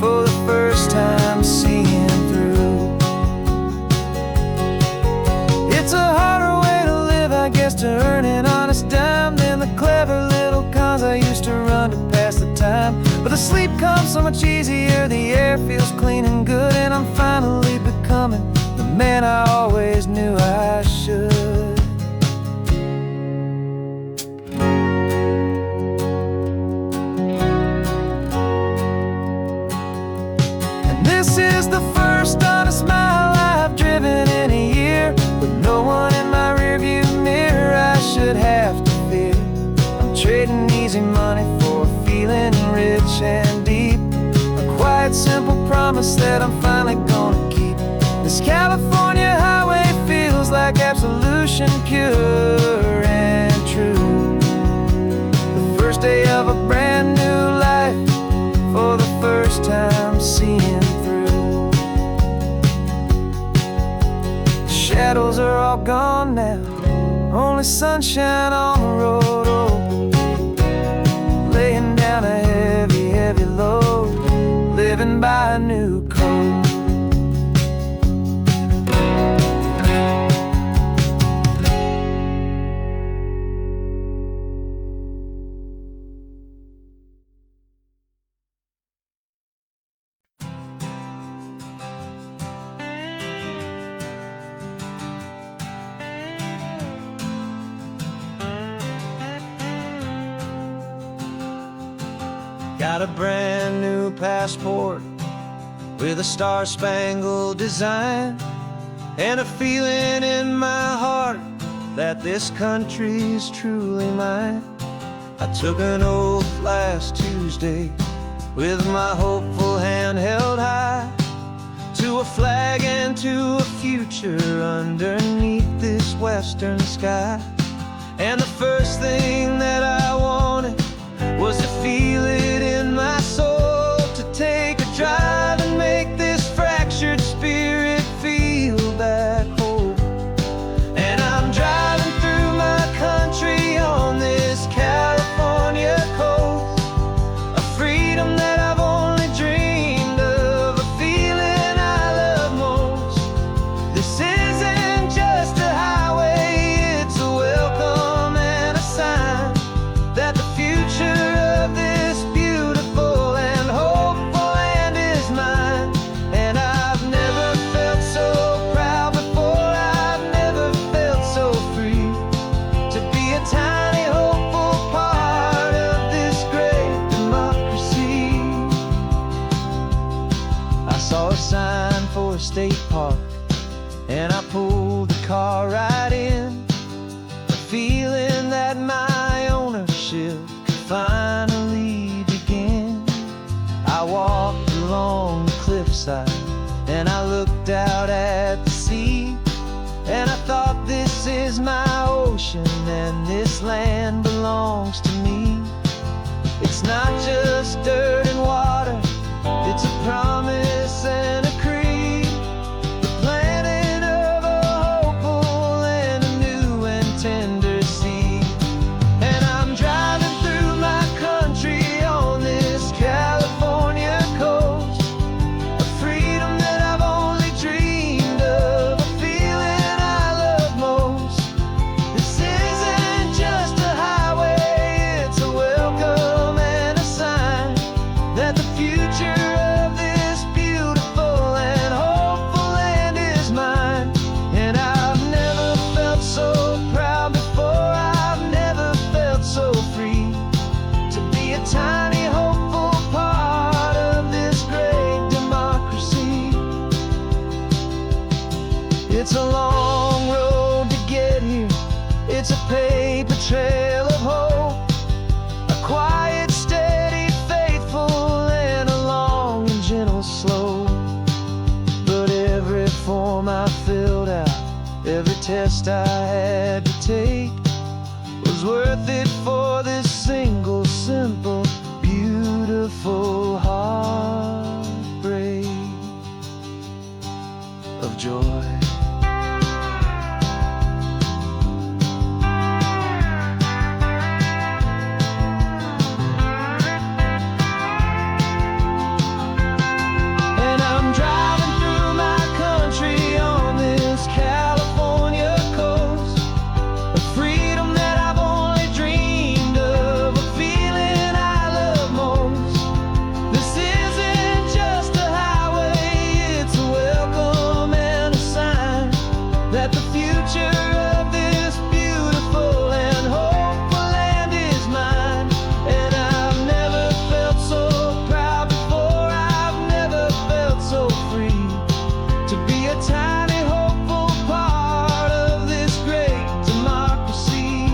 for the first time seeing through. It's a harder way to live, I guess, to earn an honest dime than the clever little cons I used to run to pass the time. But the sleep comes so much easier, the air feels clean and good, and I'm finally becoming the man I always knew I should. And this is the first honest mile I've driven in a year. With no one in my rearview mirror I should have to fear. I'm trading easy money for a feeling rich and deep. A quiet, simple promise that I'm finally gonna keep. This California highway feels like absolution, pure and true. The first day of a brand new life, for the first time seeing through. The shadows are all gone now, only sunshine on the road. Oh, laying down a heavy, heavy load, living by a new code. Got a brand new passport with a star-spangled design, and a feeling in my heart that this country's truly mine. I took an oath last Tuesday with my hopeful hand held high, to a flag and to a future underneath this western sky. And the first thing that I wanted was to feel it in my soul, to take a drive and make this fractured spirit feel back home. And I'm driving through my country on land belongs to me. It's not just dirt and water, it's a promise and a creed, the planting of a hopeful and a new and tender seed. And I'm driving through my country on this California coast, a freedom that I've only dreamed of, a feeling I love most. This isn't just a highway, it's a welcome and a sign that the future of this beautiful and hopeful land is mine. And I've never felt so proud before, I've never felt so free to be a tiny hopeful part of this great democracy. It's a long road to get here, it's a paper trail of hope, a quiet, steady, faithful, and a long and gentle slope. But every form I filled out, every test I had to take, was worth it for this single, simple, beautiful heartbreak of joy. And I'm driving through my country on this California coast, a freedom that I've only dreamed of, a feeling I love most. This isn't just a highway, it's a welcome and a sign that the future of this beautiful and hopeful land is mine. And I've never felt so proud before, I've never felt so free to be a tiny hopeful part of this great democracy.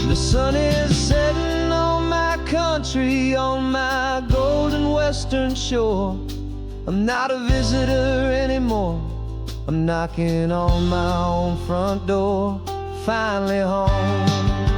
The sun is setting on my country, on my golden western shore. I'm not a visitor anymore, I'm knocking on my own front door, finally home.